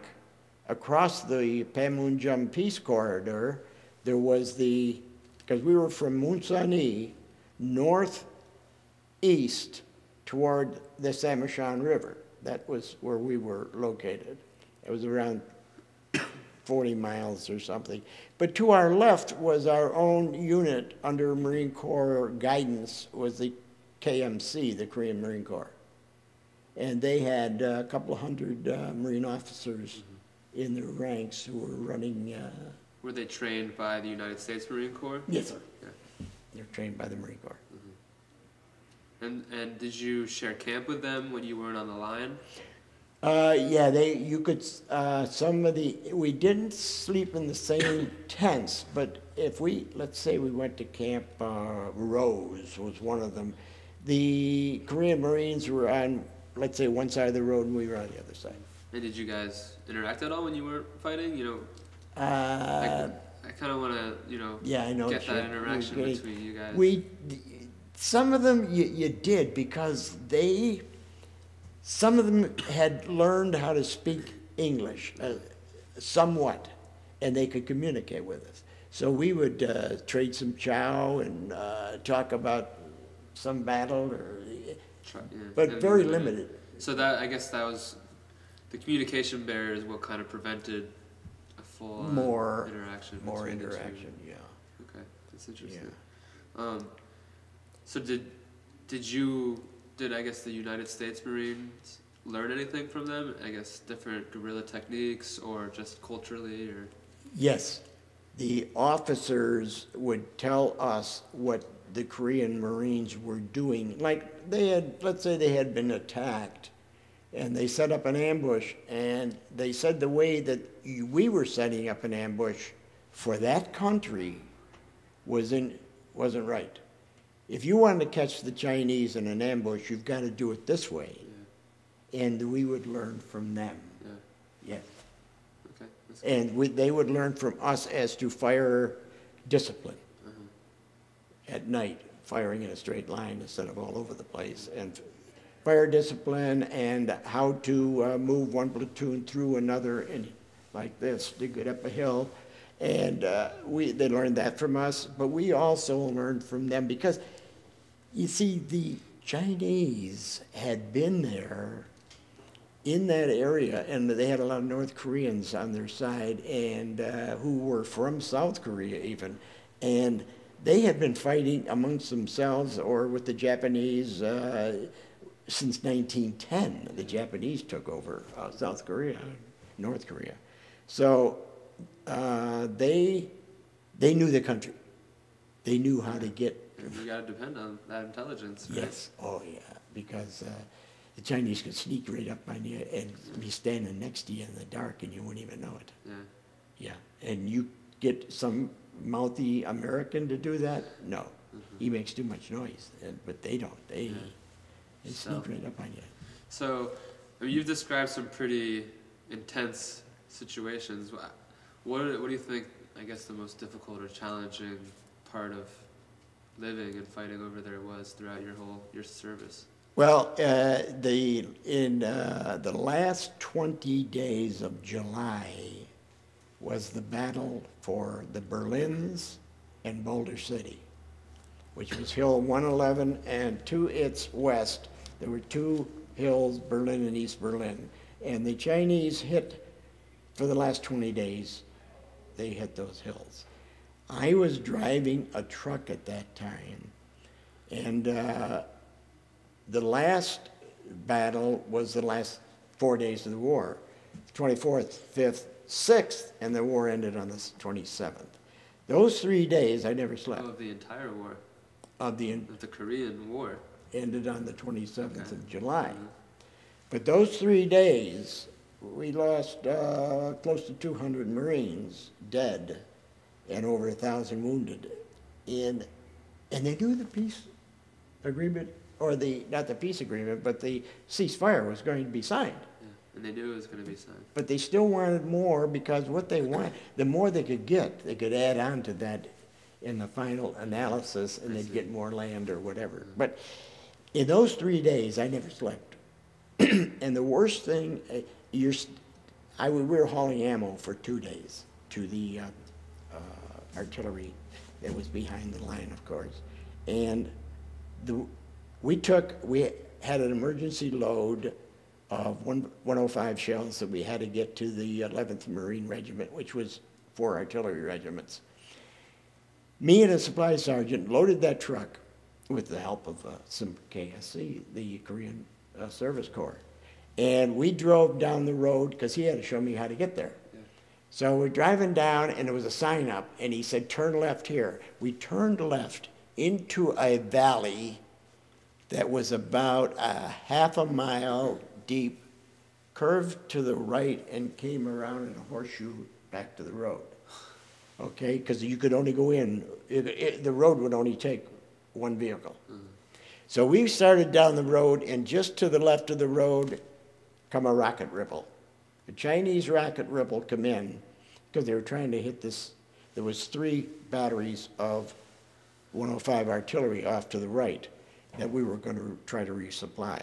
Speaker 1: Across the Panmunjom Peace Corridor, there was the, because we were from Moonsani northeast toward the Samashan River. That was where we were located. It was around 40 miles or something. But to our left was our own unit under Marine Corps guidance, was the KMC, the Korean Marine Corps. And they had a couple of hundred Marine officers in their ranks who were running.
Speaker 2: Were they trained by the United States Marine Corps?
Speaker 1: Yes, sir.
Speaker 2: Yeah.
Speaker 1: They're trained by the Marine Corps.
Speaker 2: And did you share camp with them when you weren't on the line?
Speaker 1: Yeah, you could, we didn't sleep in the same tents, but if let's say we went to Camp Rose was one of them, the Korean Marines were on, let's say, one side of the road and we were on the other side.
Speaker 2: And did you guys interact at all when you weren't fighting? You know,
Speaker 1: Uh,
Speaker 2: I kind of want to,
Speaker 1: yeah, I know.
Speaker 2: get that interaction between you guys.
Speaker 1: Some of them you did because some of them had learned how to speak English somewhat, and they could communicate with us. So we would trade some chow and talk about some battle, but very limited.
Speaker 2: So that, I guess that was, the communication barrier is what kind of prevented a full interaction.
Speaker 1: More interaction, yeah.
Speaker 2: Okay, that's interesting.
Speaker 1: Yeah.
Speaker 2: So did I guess the United States Marines learn anything from them? I guess different guerrilla techniques or just culturally or?
Speaker 1: Yes. The officers would tell us what the Korean Marines were doing. Like let's say they had been attacked and they set up an ambush, and they said the way that we were setting up an ambush for that country wasn't right. If you wanted to catch the Chinese in an ambush, you've got to do it this way. Yeah. And we would learn from them. Yeah. Yes.
Speaker 2: Okay.
Speaker 1: And they would learn from us as to fire discipline at night, firing in a straight line instead of all over the place, and fire discipline and how to move one platoon through another and like this to get up a hill. And they learned that from us, but we also learned from them because, you see, the Chinese had been there in that area, and they had a lot of North Koreans on their side, and who were from South Korea even, and they had been fighting amongst themselves or with the Japanese since 1910. The Japanese took over South Korea, North Korea. So they knew the country. They knew how to get.
Speaker 2: You got to depend on that intelligence. Right?
Speaker 1: Yes. Oh yeah. Because the Chinese could sneak right up on you and be standing next to you in the dark, and you wouldn't even know it.
Speaker 2: Yeah.
Speaker 1: Yeah. And you get some mouthy American to do that? No. He makes too much noise. But they don't. They sneak right up on you.
Speaker 2: So, I mean, you've described some pretty intense situations. What do you think, I guess, the most difficult or challenging part of living and fighting over there was throughout your service?
Speaker 1: Well, in the last 20 days of July was the battle for the Berlins and Boulder City, which was Hill 111, and to its west, there were two hills, Berlin and East Berlin. And the Chinese hit, for the last 20 days, they hit those hills. I was driving a truck at that time, and the last battle was the last 4 days of the war, 24th, 5th, 6th, and the war ended on the 27th. Those 3 days, I never slept.
Speaker 2: Of the entire war.
Speaker 1: Of the
Speaker 2: Korean War.
Speaker 1: ended on the 27th
Speaker 2: Okay.
Speaker 1: of July.
Speaker 2: Mhm.
Speaker 1: But those 3 days, we lost close to 200 Marines dead and over 1,000 wounded. And they knew the peace agreement, or not the peace agreement, but the ceasefire was going to be signed.
Speaker 2: Yeah. And they knew it was going to be signed.
Speaker 1: But they still wanted more because what they want, the more they could get, they could add on to that in the final analysis and they'd get more land or whatever. But in those 3 days, I never slept. And the worst thing, we were hauling ammo for 2 days to the artillery that was behind the line, of course. And we had an emergency load of 105 shells that we had to get to the 11th Marine Regiment, which was 4 artillery regiments. Me and a supply sergeant loaded that truck with the help of some KSC, the Korean Service Corps. And we drove down the road because he had to show me how to get there.
Speaker 2: Yeah.
Speaker 1: So we're driving down and there was a sign up and he said, turn left here. We turned left into a valley that was about a half a mile deep, curved to the right and came around in a horseshoe back to the road. Okay, because you could only go in, the road would only take one vehicle. Mm-hmm. So we started down the road, and just to the left of the road come a rocket ripple. A Chinese rocket ripple come in because they were trying to hit this. There was 3 batteries of 105 artillery off to the right that we were going to try to resupply.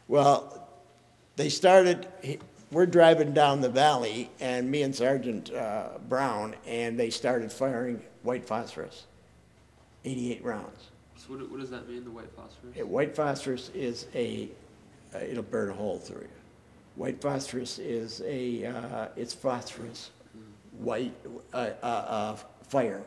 Speaker 1: Well, they started, we're driving down the valley, and me and Sergeant Brown, and they started firing white phosphorus, 88 rounds.
Speaker 2: So what does that mean, the white phosphorus?
Speaker 1: White phosphorus is it'll burn a hole through you. White phosphorus is it's phosphorus, white fire.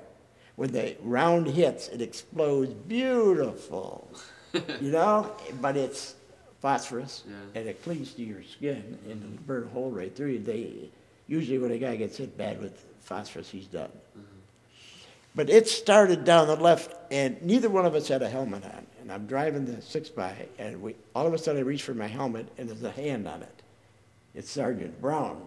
Speaker 1: When the round hits, it explodes beautiful, you know, but it's phosphorus,
Speaker 2: yeah.
Speaker 1: and it cleaves to your skin and it'll burn a hole right through you. Usually when a guy gets hit bad with phosphorus, he's done. Mm-hmm. But it started down the left, and neither one of us had a helmet on. And I'm driving the 6x, and all of a sudden I reach for my helmet, and there's a hand on it. It's Sergeant Brown.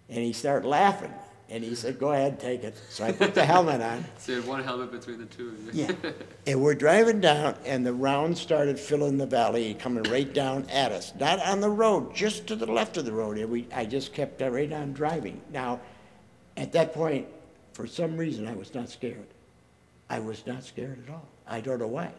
Speaker 1: And he started laughing, and he said, go ahead, take it. So I put the helmet on.
Speaker 2: So you had one helmet between the two of you.
Speaker 1: Yeah. And we're driving down, and the rounds started filling the valley, coming right down at us. Not on the road, just to the left of the road. And I just kept right on driving. Now, at that point, for some reason, I was not scared. I was not scared at all. I don't know why.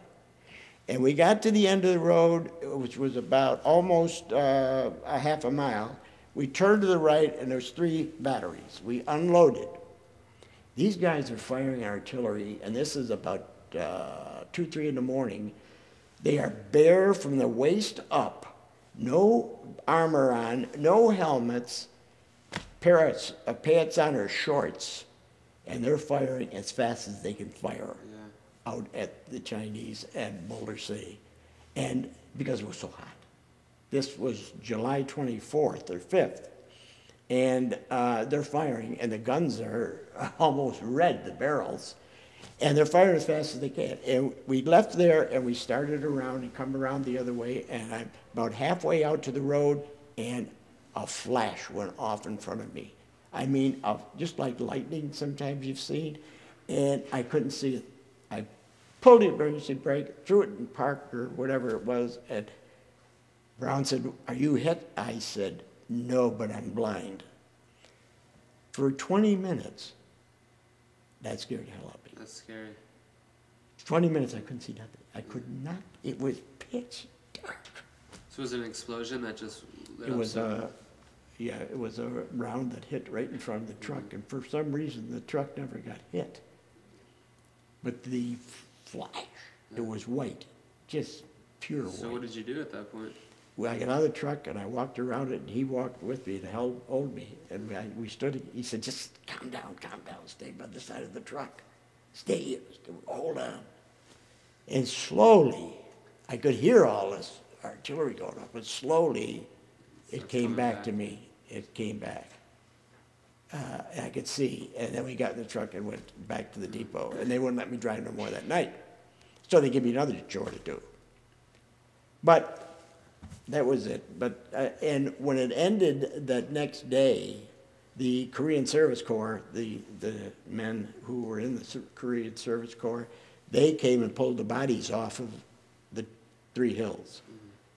Speaker 1: And we got to the end of the road, which was about almost a half a mile. We turned to the right, and there's 3 batteries. We unloaded. These guys are firing artillery, and this is about 2, 3 in the morning. They are bare from the waist up, no armor on, no helmets, pants on or shorts, and they're firing as fast as they can fire out at the Chinese and Boulder City, and because it was so hot. This was July 24th or 5th, and they're firing, and the guns are almost red, the barrels, and they're firing as fast as they can. And we left there, and we started around and come around the other way, and I'm about halfway out to the road, and a flash went off in front of me. I mean, just like lightning sometimes you've seen, and I couldn't see it. I pulled the emergency brake, threw it in park or whatever it was, and Brown said, are you hit? I said, no, but I'm blind. For 20 minutes, that scared the hell out of me.
Speaker 2: That's scary.
Speaker 1: 20 minutes, I couldn't see nothing. I could not, it was pitch dark.
Speaker 2: So was it an explosion that just lit
Speaker 1: It
Speaker 2: up
Speaker 1: was
Speaker 2: something?
Speaker 1: it was a round that hit right in front of the truck, and for some reason, the truck never got hit. But the flash, it was white, just pure white.
Speaker 2: So what did you do at that point?
Speaker 1: Well, I got out of the truck and I walked around it, and he walked with me to hold me. And we stood, he said, just calm down, stay by the side of the truck. Stay here, hold on. And slowly, I could hear all this artillery going up, but slowly it came back to me. It came back. And I could see, and then we got in the truck and went back to the depot, and they wouldn't let me drive no more that night. So they gave me another chore to do. But that was it. But and when it ended that next day, the Korean Service Corps, the men who were in the Korean Service Corps, they came and pulled the bodies off of the 3 hills.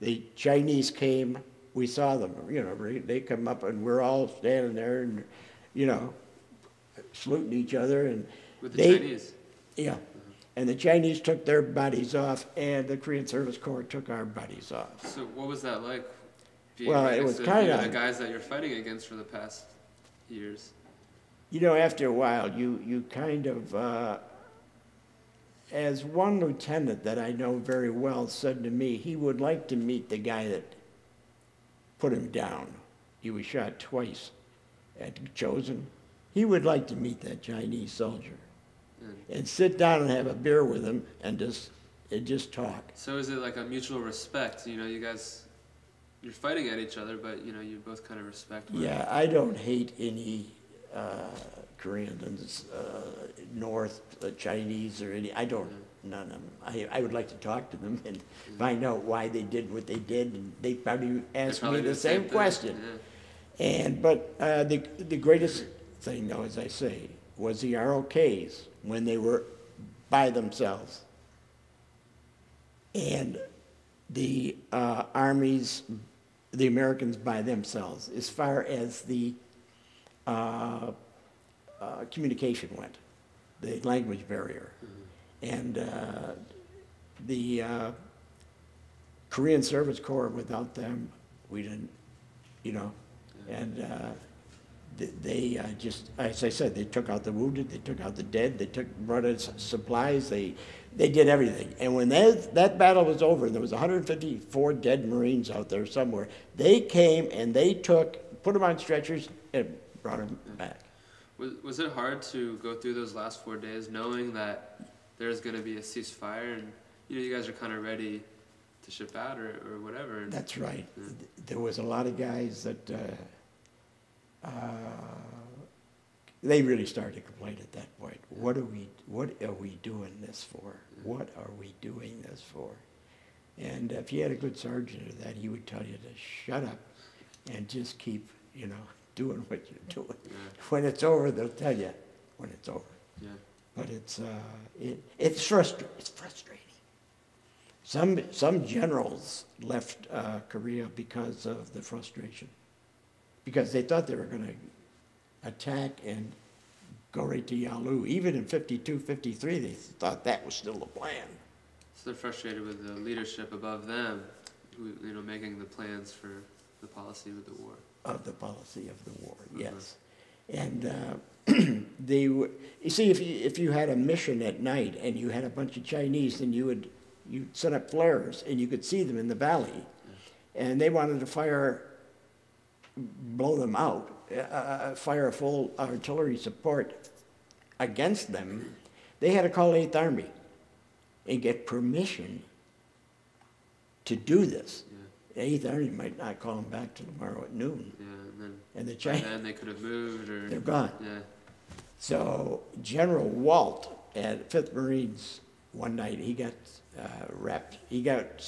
Speaker 1: The Chinese came, we saw them, you know, they come up and we're all standing there and, you know, saluting each other. And
Speaker 2: With the Chinese?
Speaker 1: Yeah. And the Chinese took their bodies off and the Korean Service Corps took our bodies off.
Speaker 2: So what was that like? Being
Speaker 1: Well,
Speaker 2: right
Speaker 1: it
Speaker 2: next
Speaker 1: was
Speaker 2: to,
Speaker 1: kind
Speaker 2: you know,
Speaker 1: of,
Speaker 2: the guys that you're fighting against for the past years.
Speaker 1: you know, after a while, you kind of, as one lieutenant that I know very well said to me, he would like to meet the guy that put him down. He was shot twice at Chosin. He would like to meet that Chinese soldier and sit down and have a beer with him and just talk.
Speaker 2: So is it like a mutual respect? You know, you guys, you're fighting at each other, but you know, you both kind of respect.
Speaker 1: Yeah, I don't hate any Koreans, North Chinese or any. I don't. None of them. I would like to talk to them and find out why they did what they did, and they probably asked me the same question.
Speaker 2: Yeah.
Speaker 1: And but the greatest thing, though, as I say, was the ROKs when they were by themselves, and the armies, the Americans by themselves, as far as the communication went, the language barrier. And the Korean Service Corps, without them, we didn't, you know, and they just, as I said, they took out the wounded, they took out the dead, they brought us supplies, they did everything. And when that battle was over, and there was 154 dead Marines out there somewhere, they came and they put them on stretchers and brought them back.
Speaker 2: Was it hard to go through those last 4 days knowing that there's going to be a ceasefire and you know you guys are kind of ready to ship out or whatever? And,
Speaker 1: that's right. Yeah. There was a lot of guys that they really started to complain at that point. Yeah. What are we doing this for? Yeah. What are we doing this for? And if you had a good sergeant or that, he would tell you to shut up and just keep, you know, doing what you're doing. Yeah. When it's over, they'll tell you when it's over. Yeah. But it's frustrating. Some generals left Korea because of the frustration, because they thought they were going to attack and go right to Yalu. Even in 52, 53, they thought that was still the plan.
Speaker 2: So they're frustrated with the leadership above them, who, you know, making the plans for the policy of the war. Of the policy
Speaker 1: of the war, yes. And you see, if you had a mission at night and you had a bunch of Chinese, then you'd set up flares and you could see them in the valley, and they wanted to blow them out, fire full artillery support against them. They had to call 8th Army and get permission to do this. The 8th Army might not call them back till tomorrow at noon.
Speaker 2: Yeah,
Speaker 1: and the Chinese,
Speaker 2: then they could have moved, or
Speaker 1: they're gone.
Speaker 2: Yeah.
Speaker 1: So General Walt at 5th Marines one night, he got wrapped. He got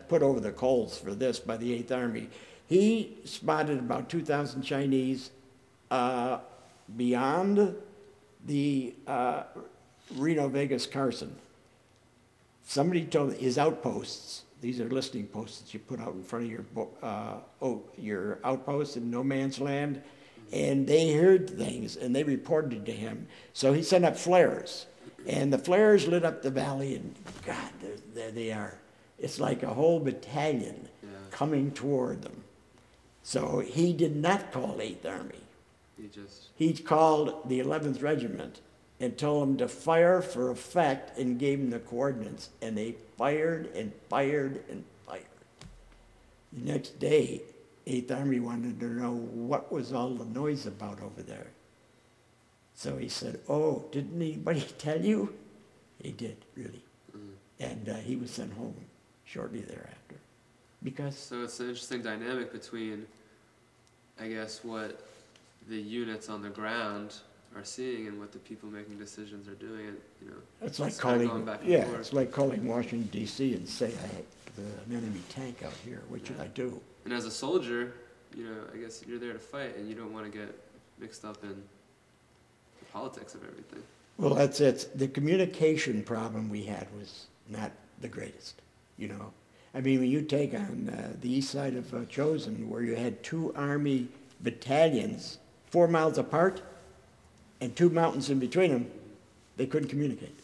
Speaker 1: put over the coals for this by the 8th Army. He spotted about 2,000 Chinese beyond the Reno, Vegas, Carson. Somebody told me his outposts. These are listening posts that you put out in front of your outpost in no man's land, and they heard things and they reported to him. So he sent up flares, and the flares lit up the valley, and God, there they are. It's like a whole battalion coming toward them. So he did not call 8th Army. He called the 11th Regiment and told them to fire for effect and gave them the coordinates. And they fired and fired and fired. The next day, 8th Army wanted to know what was all the noise about over there. So he said, "Oh, didn't anybody tell you?" He did, really. And he was sent home shortly thereafter. Because
Speaker 2: so it's an interesting dynamic between, I guess, what the units on the ground are seeing and what the people making decisions are doing. And, you know,
Speaker 1: it's like calling, it's like calling Washington D.C. and say, with an enemy tank out here. What should I do?
Speaker 2: And as a soldier, you know, I guess you're there to fight, and you don't want to get mixed up in the politics of everything.
Speaker 1: Well, that's it. The communication problem we had was not the greatest, you know. I mean, when you take on the east side of Chosin, where you had 2 Army battalions 4 miles apart and 2 mountains in between them, they couldn't communicate.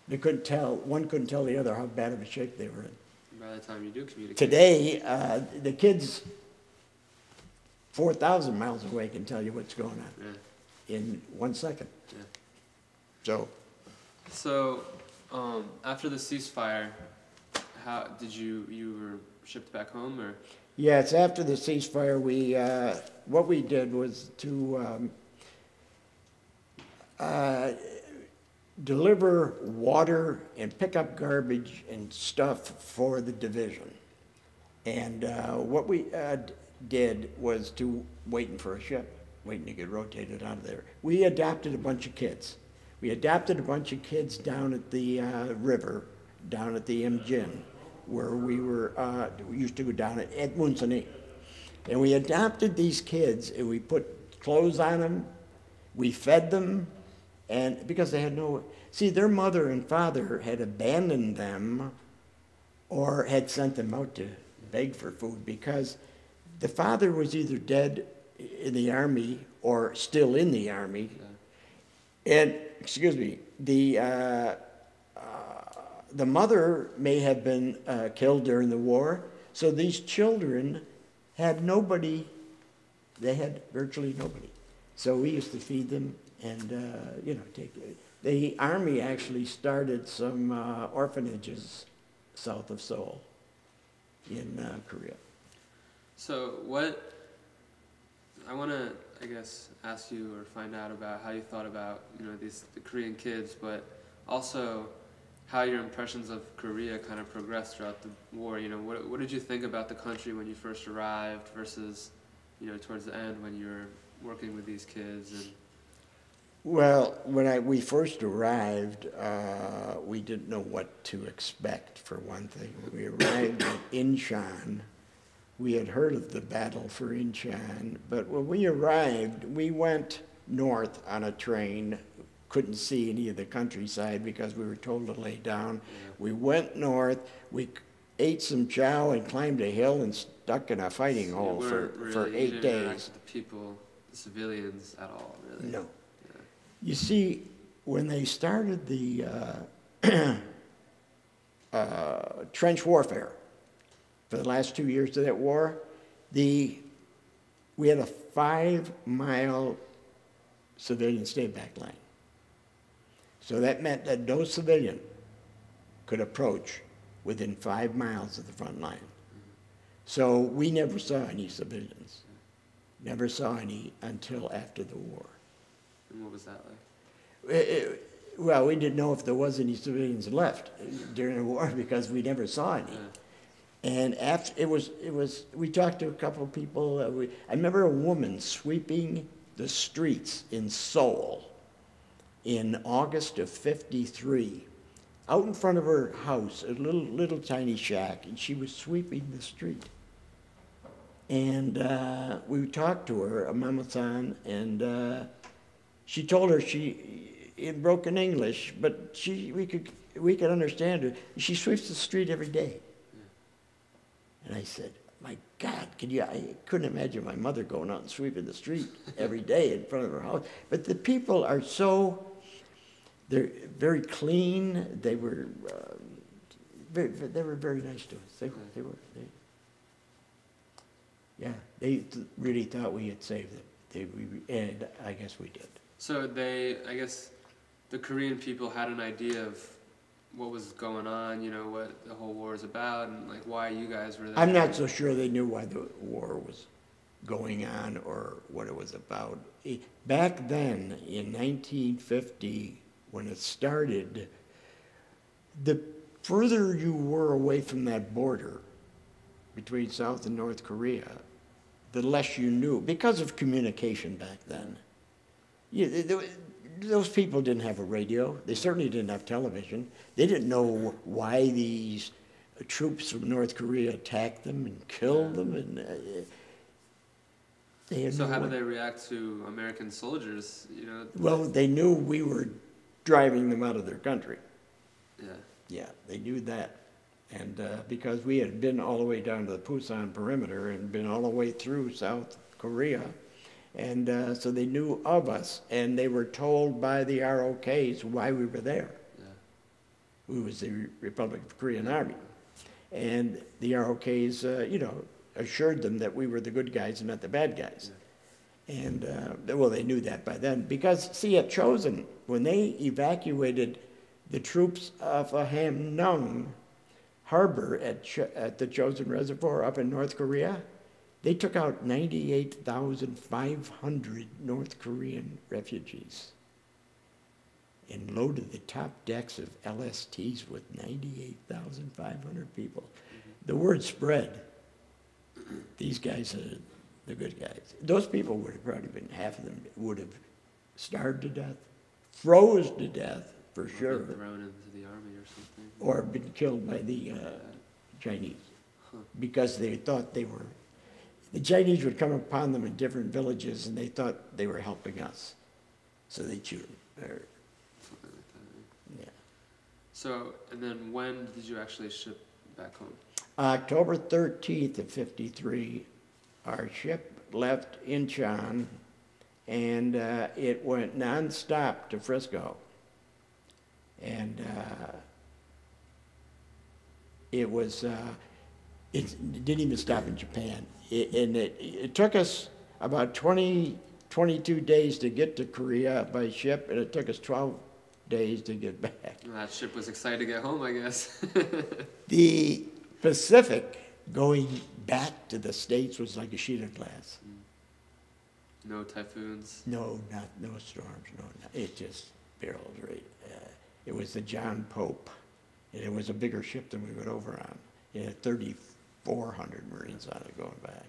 Speaker 1: They couldn't tell, one couldn't tell the other how bad of a shape they were in.
Speaker 2: And by the time you do communicate.
Speaker 1: Today, the kids 4,000 miles away can tell you what's going on in 1 second.
Speaker 2: Yeah. So, after the ceasefire, how did you were shipped back home, or?
Speaker 1: Yeah, it's after the ceasefire. We what we did was to deliver water and pick up garbage and stuff for the division. And what we did was to waiting for a ship, waiting to get rotated out of there. We adopted a bunch of kids. We adopted a bunch of kids down at the river, down at the Mjin, where we used to go down at Munsani. And we adopted these kids, and we put clothes on them, we fed them, and because they had their mother and father had abandoned them or had sent them out to beg for food, because the father was either dead in the Army or still in the Army. And, excuse me, the mother may have been killed during the war, so these children had nobody, they had virtually nobody. So we used to feed them and, the Army actually started some orphanages south of Seoul in Korea.
Speaker 2: So I want to, I guess, ask you or find out about how you thought about, the Korean kids, but also how your impressions of Korea kind of progressed throughout the war. What did you think about the country when you first arrived versus, towards the end when you were working with these kids? And
Speaker 1: well, when we first arrived, we didn't know what to expect, for one thing. We arrived in Incheon. We had heard of the battle for Incheon, but when we arrived, we went north on a train. Couldn't see any of the countryside because we were told to lay down. We went north, we ate some chow and climbed a hill and stuck in a fighting hole for 8 days.
Speaker 2: Interact with the people, the civilians at all, really?
Speaker 1: No. You see, when they started the trench warfare, for the last 2 years of that war, we had a 5-mile civilian stay-back line. So that meant that no civilian could approach within 5 miles of the front line. So we never saw any civilians. Never saw any until after the war.
Speaker 2: And what was that like?
Speaker 1: Well, we didn't know if there was any civilians left during the war because we never saw any.
Speaker 2: Yeah.
Speaker 1: And after we talked to a couple of people. I remember a woman sweeping the streets in Seoul in August of '53, out in front of her house, a little tiny shack, and she was sweeping the street. And we talked to her, Mama-san, and she told her in broken English, but we could understand her. She sweeps the street every day. And I said, my God, I couldn't imagine my mother going out and sweeping the street every day in front of her house. But the people are they're very clean. They were very nice to us. They really thought we had saved them. And I guess we did.
Speaker 2: So I guess the Korean people had an idea of what was going on, what the whole war is about, and like why you guys were there.
Speaker 1: I'm not so sure they knew why the war was going on or what it was about. Back then, in 1950, when it started, the further you were away from that border between South and North Korea, the less you knew, because of communication back then. those people didn't have a radio. They certainly didn't have television. They didn't know why these troops from North Korea attacked them and killed them, and they had
Speaker 2: So
Speaker 1: no
Speaker 2: how
Speaker 1: way.
Speaker 2: did they react to American soldiers? You know.
Speaker 1: Well, they knew we were driving them out of their country.
Speaker 2: Yeah.
Speaker 1: Yeah, they knew that. And because we had been all the way down to the Pusan perimeter and been all the way through South Korea, and so they knew of us, and they were told by the ROKs why we were there.
Speaker 2: Yeah.
Speaker 1: We was the Republic of Korean Army. And the ROKs, assured them that we were the good guys and not the bad guys. Yeah. And, well, they knew that by then. Because, see, at Chosin, when they evacuated the troops off of Hamnung Harbor at the Chosin Reservoir up in North Korea, they took out 98,500 North Korean refugees and loaded the top decks of LSTs with 98,500 people. Mm-hmm. The word spread. These guys are the good guys. Those people would have probably been, half of them would have starved to death, froze to death for sure,
Speaker 2: Been thrown into the army or something.
Speaker 1: or been killed by the Chinese, because they thought they were, the Chinese would come upon them in different villages and they thought they were helping us. So they shoot them.
Speaker 2: Something like that.
Speaker 1: Yeah.
Speaker 2: So, and then when did you actually ship back home?
Speaker 1: October 13th of 53, our ship left Incheon, and it went nonstop to Frisco. And it didn't even stop in Japan. It took us about 22 days to get to Korea by ship, and it took us 12 days to get back.
Speaker 2: Well, that ship was excited to get home, I guess.
Speaker 1: The Pacific going back to the States was like a sheet of glass.
Speaker 2: No typhoons.
Speaker 1: No storms. It just barreled right. It was the John Pope, and it was a bigger ship than we went over on. It had 3,400 Marines on it going back.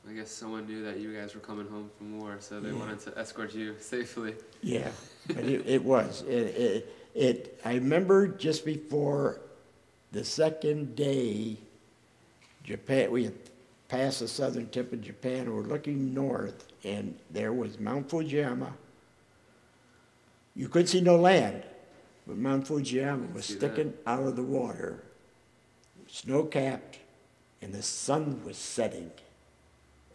Speaker 2: I guess someone knew that you guys were coming home from war, so they wanted to escort you safely.
Speaker 1: Yeah, but it was. I remember just before the second day, Japan, we had passed the southern tip of Japan, and we're looking north, and there was Mount Fujiyama. You could see no land, but Mount Fujiyama was sticking out of the water, snow-capped, and the sun was setting.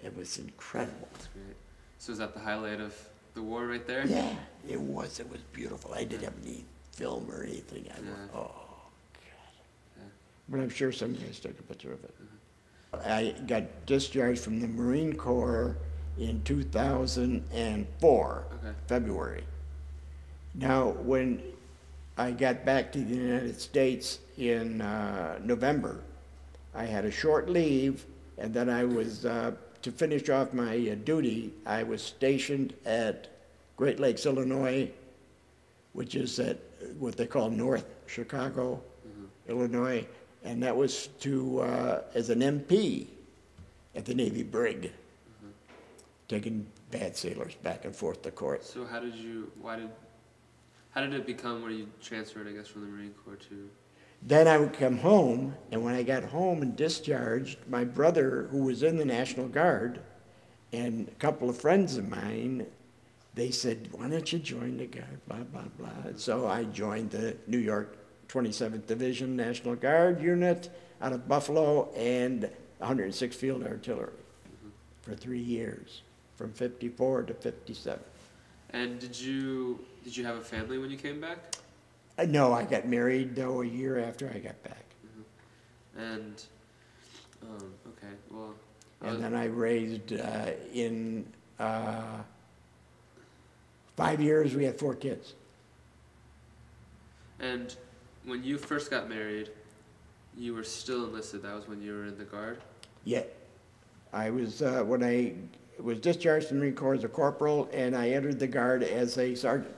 Speaker 1: It was incredible.
Speaker 2: That's great. So is that the highlight of the war right there?
Speaker 1: Yeah, it was. It was beautiful. I didn't have any film or anything. Oh, God.
Speaker 2: Yeah.
Speaker 1: But I'm sure some guys took a picture of it. I got discharged from the Marine Corps in 2004, February. Now, when I got back to the United States in November, I had a short leave, and then I was, to finish off my duty, I was stationed at Great Lakes, Illinois, which is at what they call North Chicago, Illinois, and that was to as an MP at the Navy brig, taking bad sailors back and forth to court.
Speaker 2: So how did it become where you transferred, I guess, from the Marine Corps to?
Speaker 1: Then I would come home, and when I got home and discharged, my brother, who was in the National Guard, and a couple of friends of mine, they said, why don't you join the Guard, blah, blah, blah. And so I joined the New York 27th Division National Guard unit out of Buffalo and 106th Field Artillery for 3 years, from 54 to 57. And
Speaker 2: did you have a family when you came back?
Speaker 1: No, I got married, though, a year after I got back.
Speaker 2: And, okay, well.
Speaker 1: And then I raised, in 5 years, we had 4 kids.
Speaker 2: And when you first got married, you were still enlisted. That was when you were in the Guard?
Speaker 1: Yeah. I was, when I was discharged from the Marine Corps as a corporal, and I entered the Guard as a sergeant.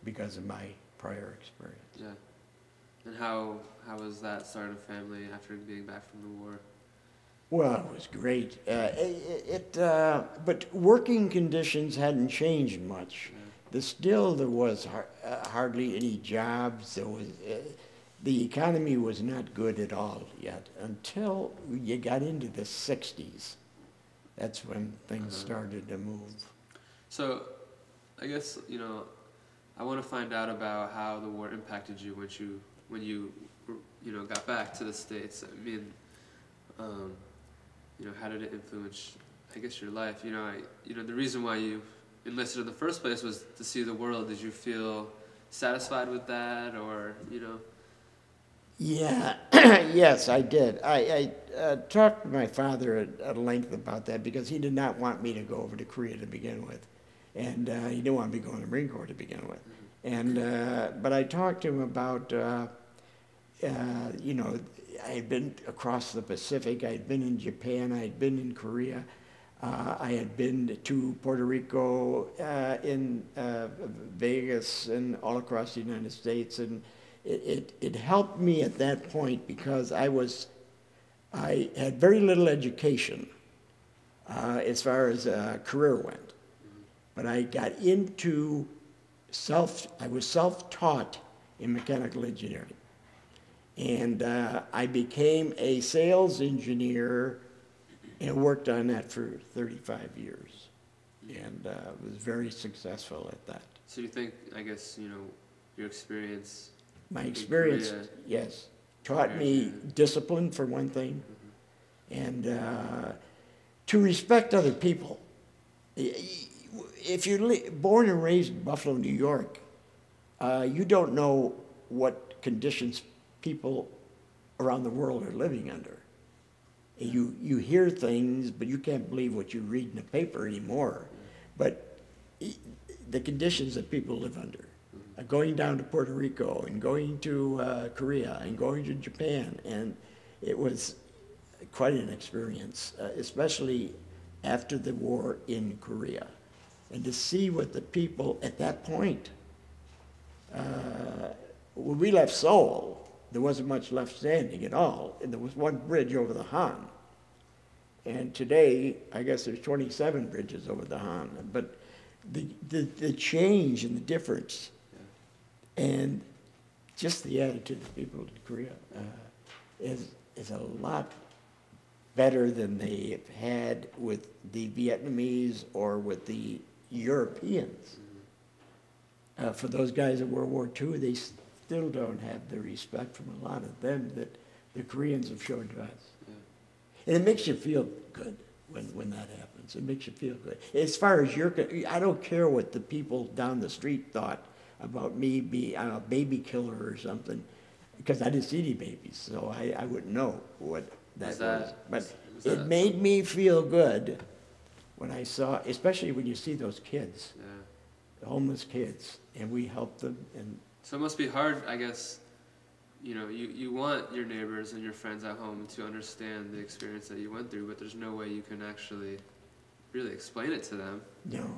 Speaker 1: Because of my prior experience.
Speaker 2: Yeah. And how was that starting a family after being back from the war?
Speaker 1: Well, it was great. But working conditions hadn't changed much.
Speaker 2: Yeah.
Speaker 1: There was hardly any jobs. The economy was not good at all yet until you got into the 60s. That's when things started to move.
Speaker 2: So, I guess I want to find out about how the war impacted you when you got back to the States. I mean, how did it influence, I guess, your life? The reason why you enlisted in the first place was to see the world. Did you feel satisfied with that, or?
Speaker 1: Yeah, yes, I did. I talked to my father at length about that because he did not want me to go over to Korea to begin with. And he didn't want me going to the Marine Corps to begin with. And but I talked to him about, I had been across the Pacific. I had been in Japan. I had been in Korea. I had been to Puerto Rico, in Vegas, and all across the United States. And it helped me at that point because I had very little education as far as career went. But I got into I was self-taught in mechanical engineering. And I became a sales engineer and worked on that for 35 years. And was very successful at that.
Speaker 2: So you think, I guess, your experience...
Speaker 1: My experience, yes, taught me discipline for one thing, and to respect other people. If you're born and raised in Buffalo, New York, you don't know what conditions people around the world are living under. You hear things, but you can't believe what you read in the paper anymore. But the conditions that people live under. Going down to Puerto Rico and going to Korea and going to Japan, and it was quite an experience, especially after the war in Korea. And to see what the people at that point, when we left Seoul, there wasn't much left standing at all, and there was one bridge over the Han. And today, I guess there's 27 bridges over the Han. But the change and the difference, and just the attitude of people in Korea is a lot better than they've had with the Vietnamese or with the Europeans. For those guys in World War II, they still don't have the respect from a lot of them that the Koreans have shown to us. Yeah. And it makes you feel good when that happens. It makes you feel good. As far as I don't care what the people down the street thought about me being a baby killer or something, because I didn't see any babies, so I wouldn't know what that was. But it made me feel good when I saw, especially when you see those kids, the homeless kids, and we help them. And
Speaker 2: so it must be hard, I guess. You want your neighbors and your friends at home to understand the experience that you went through, but there's no way you can actually really explain it to them.
Speaker 1: No,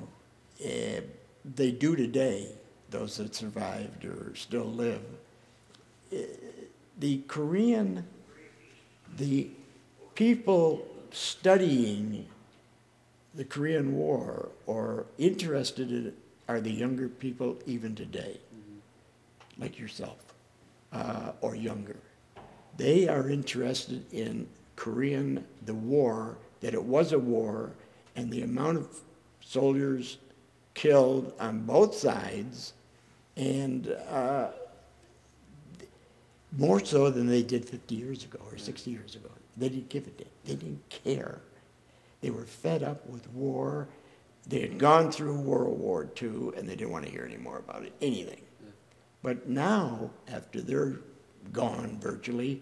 Speaker 1: they do today. Those that survived or still live. The people studying the Korean War or interested in it are the younger people even today, like yourself, or younger. They are interested in the war, that it was a war, and the amount of soldiers killed on both sides, and more so than they did 50 years ago or 60 years ago. They didn't give a damn. They didn't care. They were fed up with war. They had gone through World War II, and they didn't want to hear any more about it, anything. Yeah. But now, after they're gone virtually,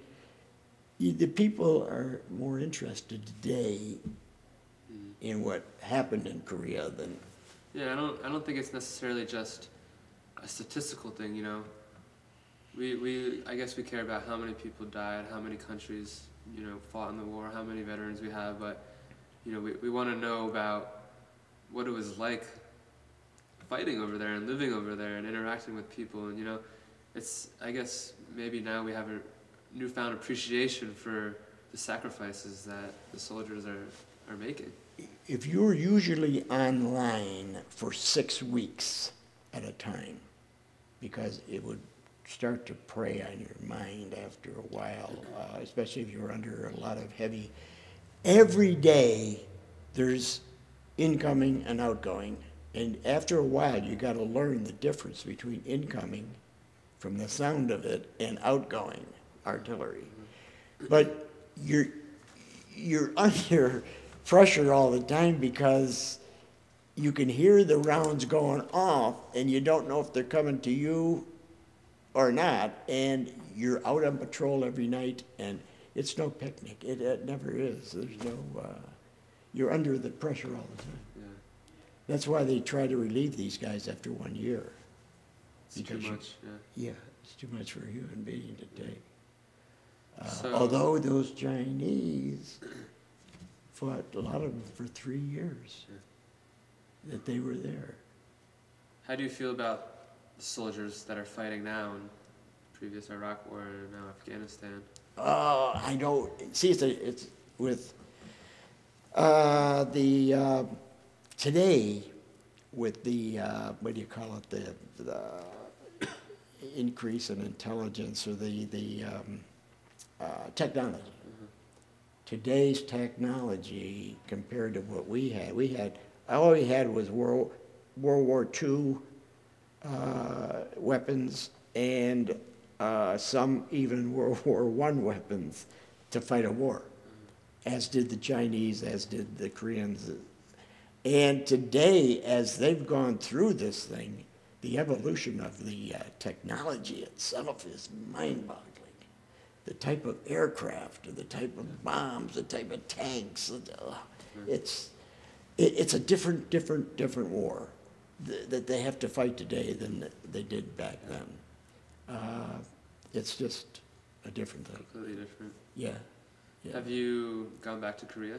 Speaker 1: the people are more interested today in what happened in Korea than...
Speaker 2: Yeah, I don't think it's necessarily just a statistical thing, I guess we care about how many people died, how many countries, fought in the war, how many veterans we have, but, we want to know about what it was like fighting over there and living over there and interacting with people. And, it's, I guess, maybe now we have a newfound appreciation for the sacrifices that the soldiers are making.
Speaker 1: If you're usually online for 6 weeks at a time, because it would start to prey on your mind after a while, especially if you're under a lot of heavy. Every day there's incoming and outgoing, and after a while you got to learn the difference between incoming from the sound of it and outgoing artillery. But you're under pressure all the time because you can hear the rounds going off and you don't know if they're coming to you or not, and you're out on patrol every night, and it's no picnic. It never is. There's no, you're under the pressure all the time.
Speaker 2: Yeah.
Speaker 1: That's why they try to relieve these guys after 1 year.
Speaker 2: It's too much,
Speaker 1: Yeah, it's too much for a human being to take.
Speaker 2: So-
Speaker 1: Although those Chinese fought, a lot of them, for 3 years that they were there.
Speaker 2: How do you feel about the soldiers that are fighting now in previous Iraq War and now Afghanistan?
Speaker 1: I don't, see, it's with today, with the, what do you call it, the increase in intelligence, or the technology. Today's technology compared to what we had, all we had was World War II weapons, and some even World War I weapons to fight a war, as did the Chinese, as did the Koreans. And today, as they've gone through this thing, the evolution of the technology itself is mind-boggling. The type of aircraft, the type of bombs, the type of tanks, it's a different war that they have to fight today than they did back then. It's just a different thing.
Speaker 2: Completely different.
Speaker 1: Yeah.
Speaker 2: Have you gone back to Korea?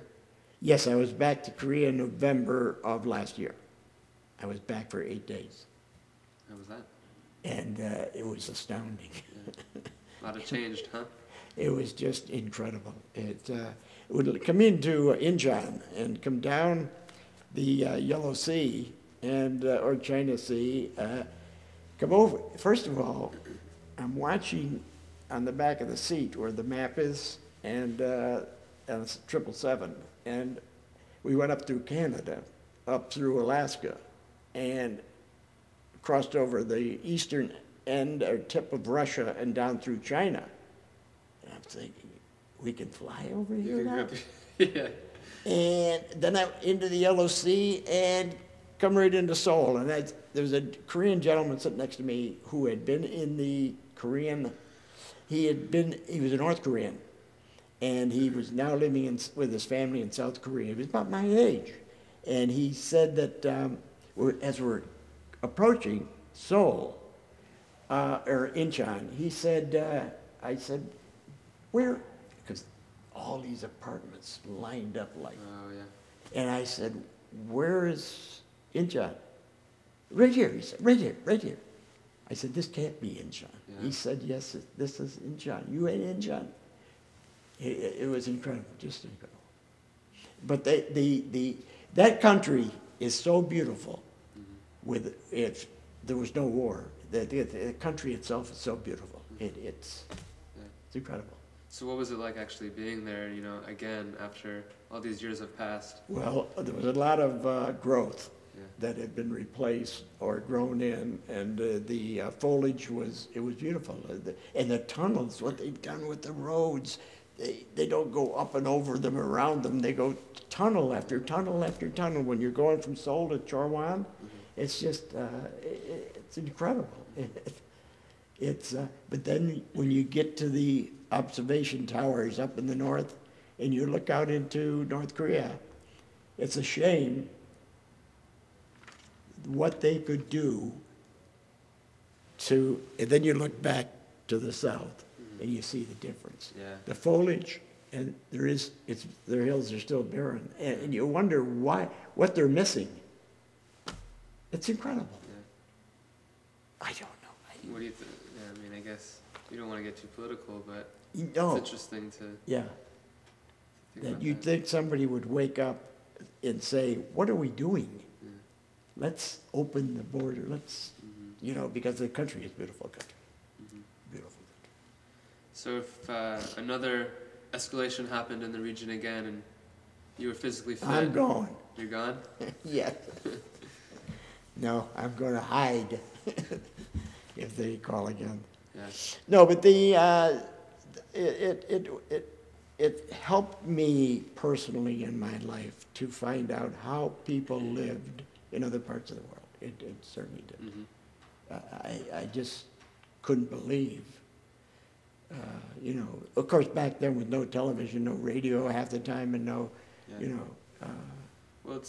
Speaker 1: Yes, I was back to Korea in November of last year. I was back for 8 days.
Speaker 2: How was that?
Speaker 1: And it was astounding.
Speaker 2: Yeah. A lot have changed, huh?
Speaker 1: It was just incredible. It would come into Incheon and come down the Yellow Sea and or China Sea, come over. First of all, I'm watching on the back of the seat where the map is, and it's 777, and we went up through Canada, up through Alaska, and crossed over the eastern end or tip of Russia and down through China. And I'm thinking, we can fly over here now?
Speaker 2: Yeah.
Speaker 1: And then out into the Yellow Sea and come right into Seoul. And there was a Korean gentleman sitting next to me who had been in the Korean, he was a North Korean, and he was now living with his family in South Korea. He was about my age. And he said that as we're approaching Seoul, or Incheon, he said, I said, where? Because all these apartments lined up like.
Speaker 2: Oh, yeah.
Speaker 1: And I said, where is Incheon? Right here. He said, right here, right here. I said, this can't be Incheon.
Speaker 2: Yeah.
Speaker 1: He said, yes, this is Incheon. You ain't Incheon. It was incredible, just incredible. But that country is so beautiful. If there was no war, the country itself is so beautiful. It's incredible.
Speaker 2: So what was it like actually being there, again, after all these years have passed?
Speaker 1: Well, there was a lot of growth that had been replaced or grown in, and the foliage was beautiful. And the tunnels, what they've done with the roads, they don't go up and over them, around them. They go tunnel after tunnel after tunnel. When you're going from Seoul to Chorwan, it's just, it's incredible. But then when you get to the observation towers up in the north and you look out into North Korea, it's a shame what they could do and then you look back to the south and you see the difference.
Speaker 2: Yeah.
Speaker 1: The foliage, and their hills are still barren, and you wonder what they're missing. It's incredible.
Speaker 2: Yeah.
Speaker 1: I don't know.
Speaker 2: What do you think? Yeah, I guess you don't want to get too political, but
Speaker 1: No.
Speaker 2: it's interesting to.
Speaker 1: Yeah. that you'd think somebody would wake up and say, what are we doing?
Speaker 2: Yeah.
Speaker 1: Let's open the border. Let's, because the country is a beautiful country. Beautiful country.
Speaker 2: So if another escalation happened in the region again and you were physically fit...
Speaker 1: I'm gone.
Speaker 2: You're gone?
Speaker 1: Yes. No, I'm going to hide if they call again.
Speaker 2: Yeah.
Speaker 1: No, but it helped me personally in my life to find out how people lived in other parts of the world. It certainly did. I just couldn't believe. Of course, back then with no television, no radio half the time, and no,
Speaker 2: Well,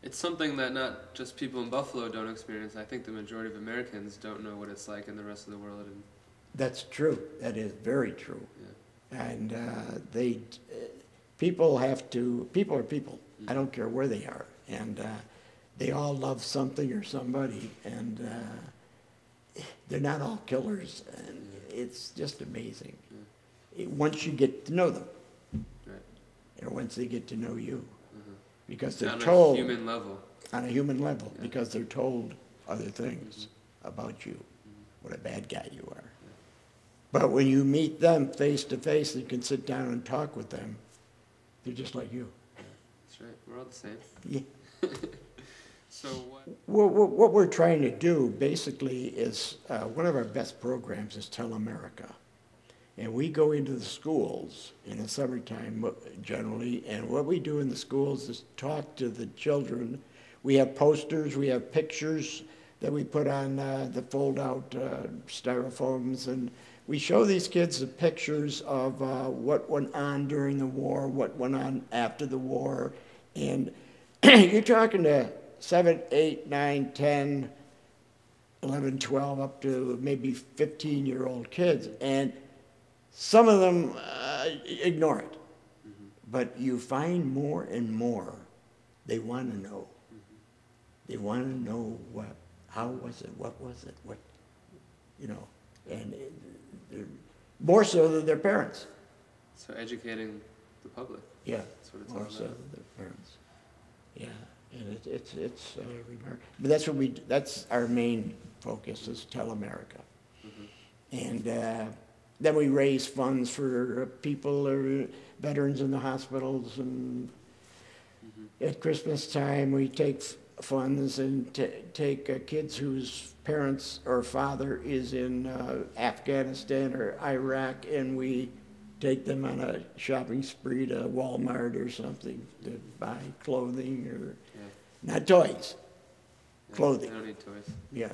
Speaker 2: it's something that not just people in Buffalo don't experience. I think the majority of Americans don't know what it's like in the rest of the world. And
Speaker 1: that's true. That is very true.
Speaker 2: yeah.
Speaker 1: And people are people. I don't care where they are. And they all love something or somebody. And they're not all killers. And it's just amazing. Once you get to know them.
Speaker 2: Right.
Speaker 1: Or once they get to know you. Because they're
Speaker 2: on
Speaker 1: told.
Speaker 2: On a human level.
Speaker 1: On a human level. Yeah. Because they're told other things about you. What a bad guy you are. But when you meet them face to face and can sit down and talk with them, they're just like you.
Speaker 2: That's right. We're all the same.
Speaker 1: Yeah.
Speaker 2: So
Speaker 1: what we're trying to do basically is one of our best programs is Tell America. And we go into the schools in the summertime generally, and what we do in the schools is talk to the children. We have posters, we have pictures that we put on the fold-out styrofoams, and we show these kids the pictures of what went on during the war, what went on after the war, and you're talking to 7, 8, 9, 10, 11, 12, up to maybe 15-year-old kids, and some of them ignore it. But you find more and more they want to know. They want to know how was it, what was it, and more so than their parents.
Speaker 2: So educating the public.
Speaker 1: Yeah,
Speaker 2: that's what it's
Speaker 1: more
Speaker 2: all
Speaker 1: so
Speaker 2: about.
Speaker 1: than their parents. Yeah, and it's remarkable. But that's our main focus is Tell America. And then we raise funds for people or veterans in the hospitals, and at Christmas time we take funds and take kids whose parents or father is in Afghanistan or Iraq, and we take them on a shopping spree to Walmart or something to buy clothing or not toys, clothing.
Speaker 2: They don't need toys.
Speaker 1: Yeah.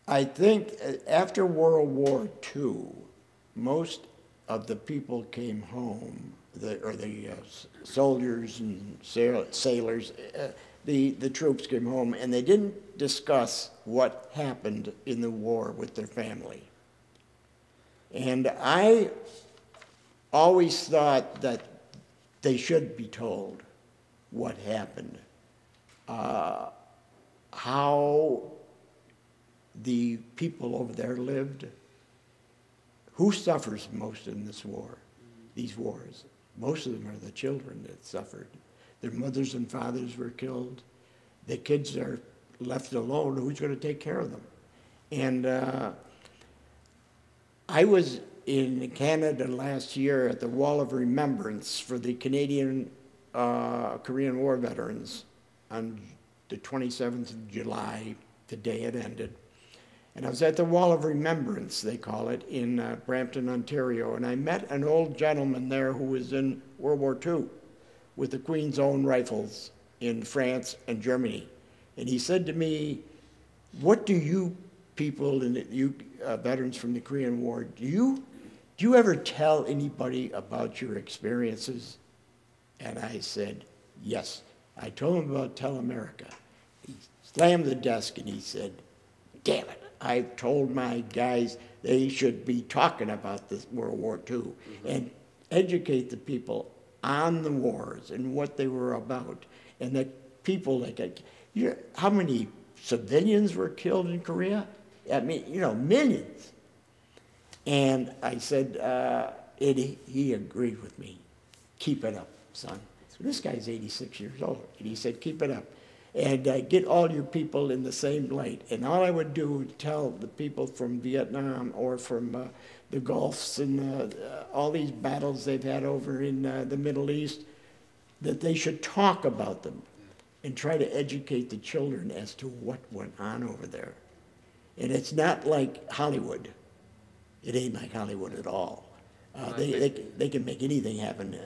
Speaker 1: I think after World War II, most of the people came home, the soldiers and sailors, the troops came home, and they didn't discuss what happened in the war with their family. And I always thought that they should be told what happened, how the people over there lived. Who suffers most in this war, these wars? Most of them are the children that suffered. Their mothers and fathers were killed. The kids are left alone. Who's going to take care of them? And I was in Canada last year at the Wall of Remembrance for the Canadian Korean War veterans on the 27th of July, the day it ended. And I was at the Wall of Remembrance, they call it, in Brampton, Ontario, and I met an old gentleman there who was in World War II with the Queen's Own rifles in France and Germany. And he said to me, what do you people, you veterans from the Korean War, do you ever tell anybody about your experiences? And I said, yes. I told him about Tell America. He slammed the desk and he said, damn it. I told my guys they should be talking about this World War II and educate the people on the wars and what they were about. And that people, how many civilians were killed in Korea? I mean, millions. And I said, he agreed with me. keep it up, son. So this guy's 86 years old, and he said, keep it up. And get all your people in the same light. And all I would do is tell the people from Vietnam or from the Gulfs and all these battles they've had over in the Middle East, that they should talk about them and try to educate the children as to what went on over there. And it's not like Hollywood. It ain't like Hollywood at all. They can make anything happen,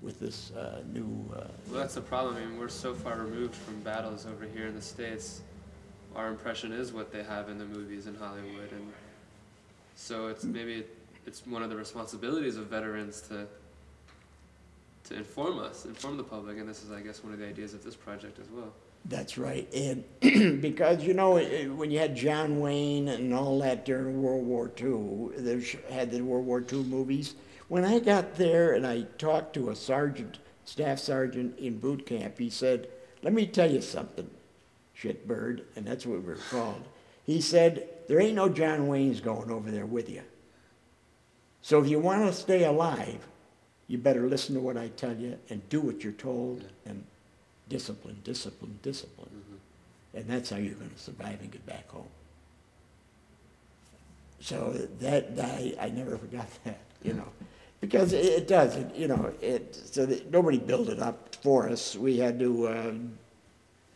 Speaker 1: with this new...
Speaker 2: Well, that's the problem. I mean, we're so far removed from battles over here in the States. Our impression is what they have in the movies in Hollywood. And so it's one of the responsibilities of veterans to inform the public. And this is, I guess, one of the ideas of this project as well.
Speaker 1: That's right. And because, when you had John Wayne and all that during World War II, they had the World War II movies. When I got there and I talked to a staff sergeant in boot camp, he said, let me tell you something, shitbird, and that's what we were called. He said, there ain't no John Waynes going over there with you. So if you want to stay alive, you better listen to what I tell you and do what you're told, and discipline, discipline, discipline. Mm-hmm. And that's how you're going to survive and get back home. So I never forgot that, because it does, so that nobody built it up for us. We had to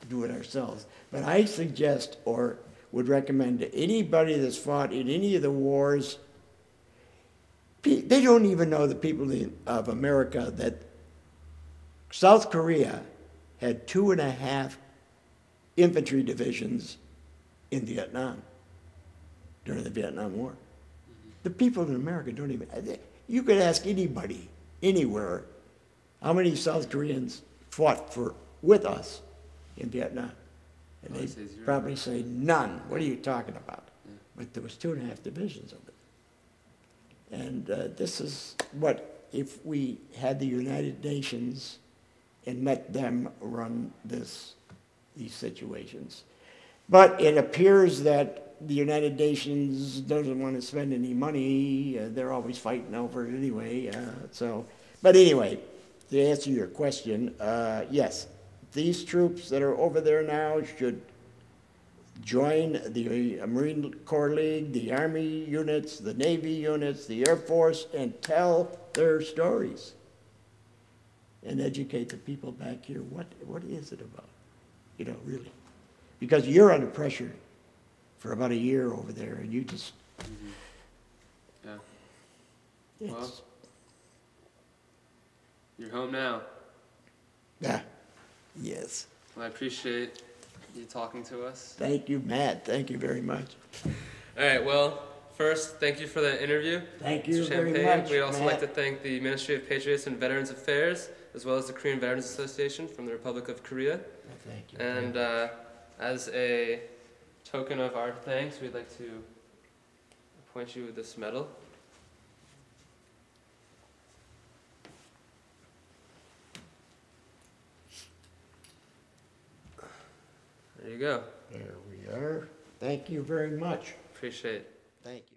Speaker 1: do it ourselves. But I suggest or would recommend to anybody that's fought in any of the wars, they don't even know, the people of America, that South Korea had 2.5 infantry divisions in Vietnam during the Vietnam War. The people in America don't even... You could ask anybody, anywhere, how many South Koreans fought with us in Vietnam. And they'd probably say none. What are you talking about? Yeah. But there was 2.5 divisions of it. And this is what, if we had the United Nations and let them run these situations. But it appears that the United Nations doesn't want to spend any money. They're always fighting over it anyway. But anyway, to answer your question, yes, these troops that are over there now should join the Marine Corps League, the Army units, the Navy units, the Air Force, and tell their stories and educate the people back here. What is it about? Really. Because you're under pressure for about a year over there, and you just...
Speaker 2: Mm-hmm. Yeah. Well, you're home now.
Speaker 1: Yeah. Yes.
Speaker 2: Well, I appreciate you talking to us.
Speaker 1: Thank you, Matt. Thank you very much.
Speaker 2: All right, well, first, thank you for the interview.
Speaker 1: Thank you very much,
Speaker 2: We'd also
Speaker 1: Matt.
Speaker 2: like to thank the Ministry of Patriots and Veterans Affairs, as well as the Korean Veterans Association from the Republic of Korea.
Speaker 1: Thank you.
Speaker 2: And as a token of our thanks, we'd like to appoint you with this medal. There you go.
Speaker 1: There we are. Thank you very much.
Speaker 2: Appreciate it.
Speaker 1: Thank you.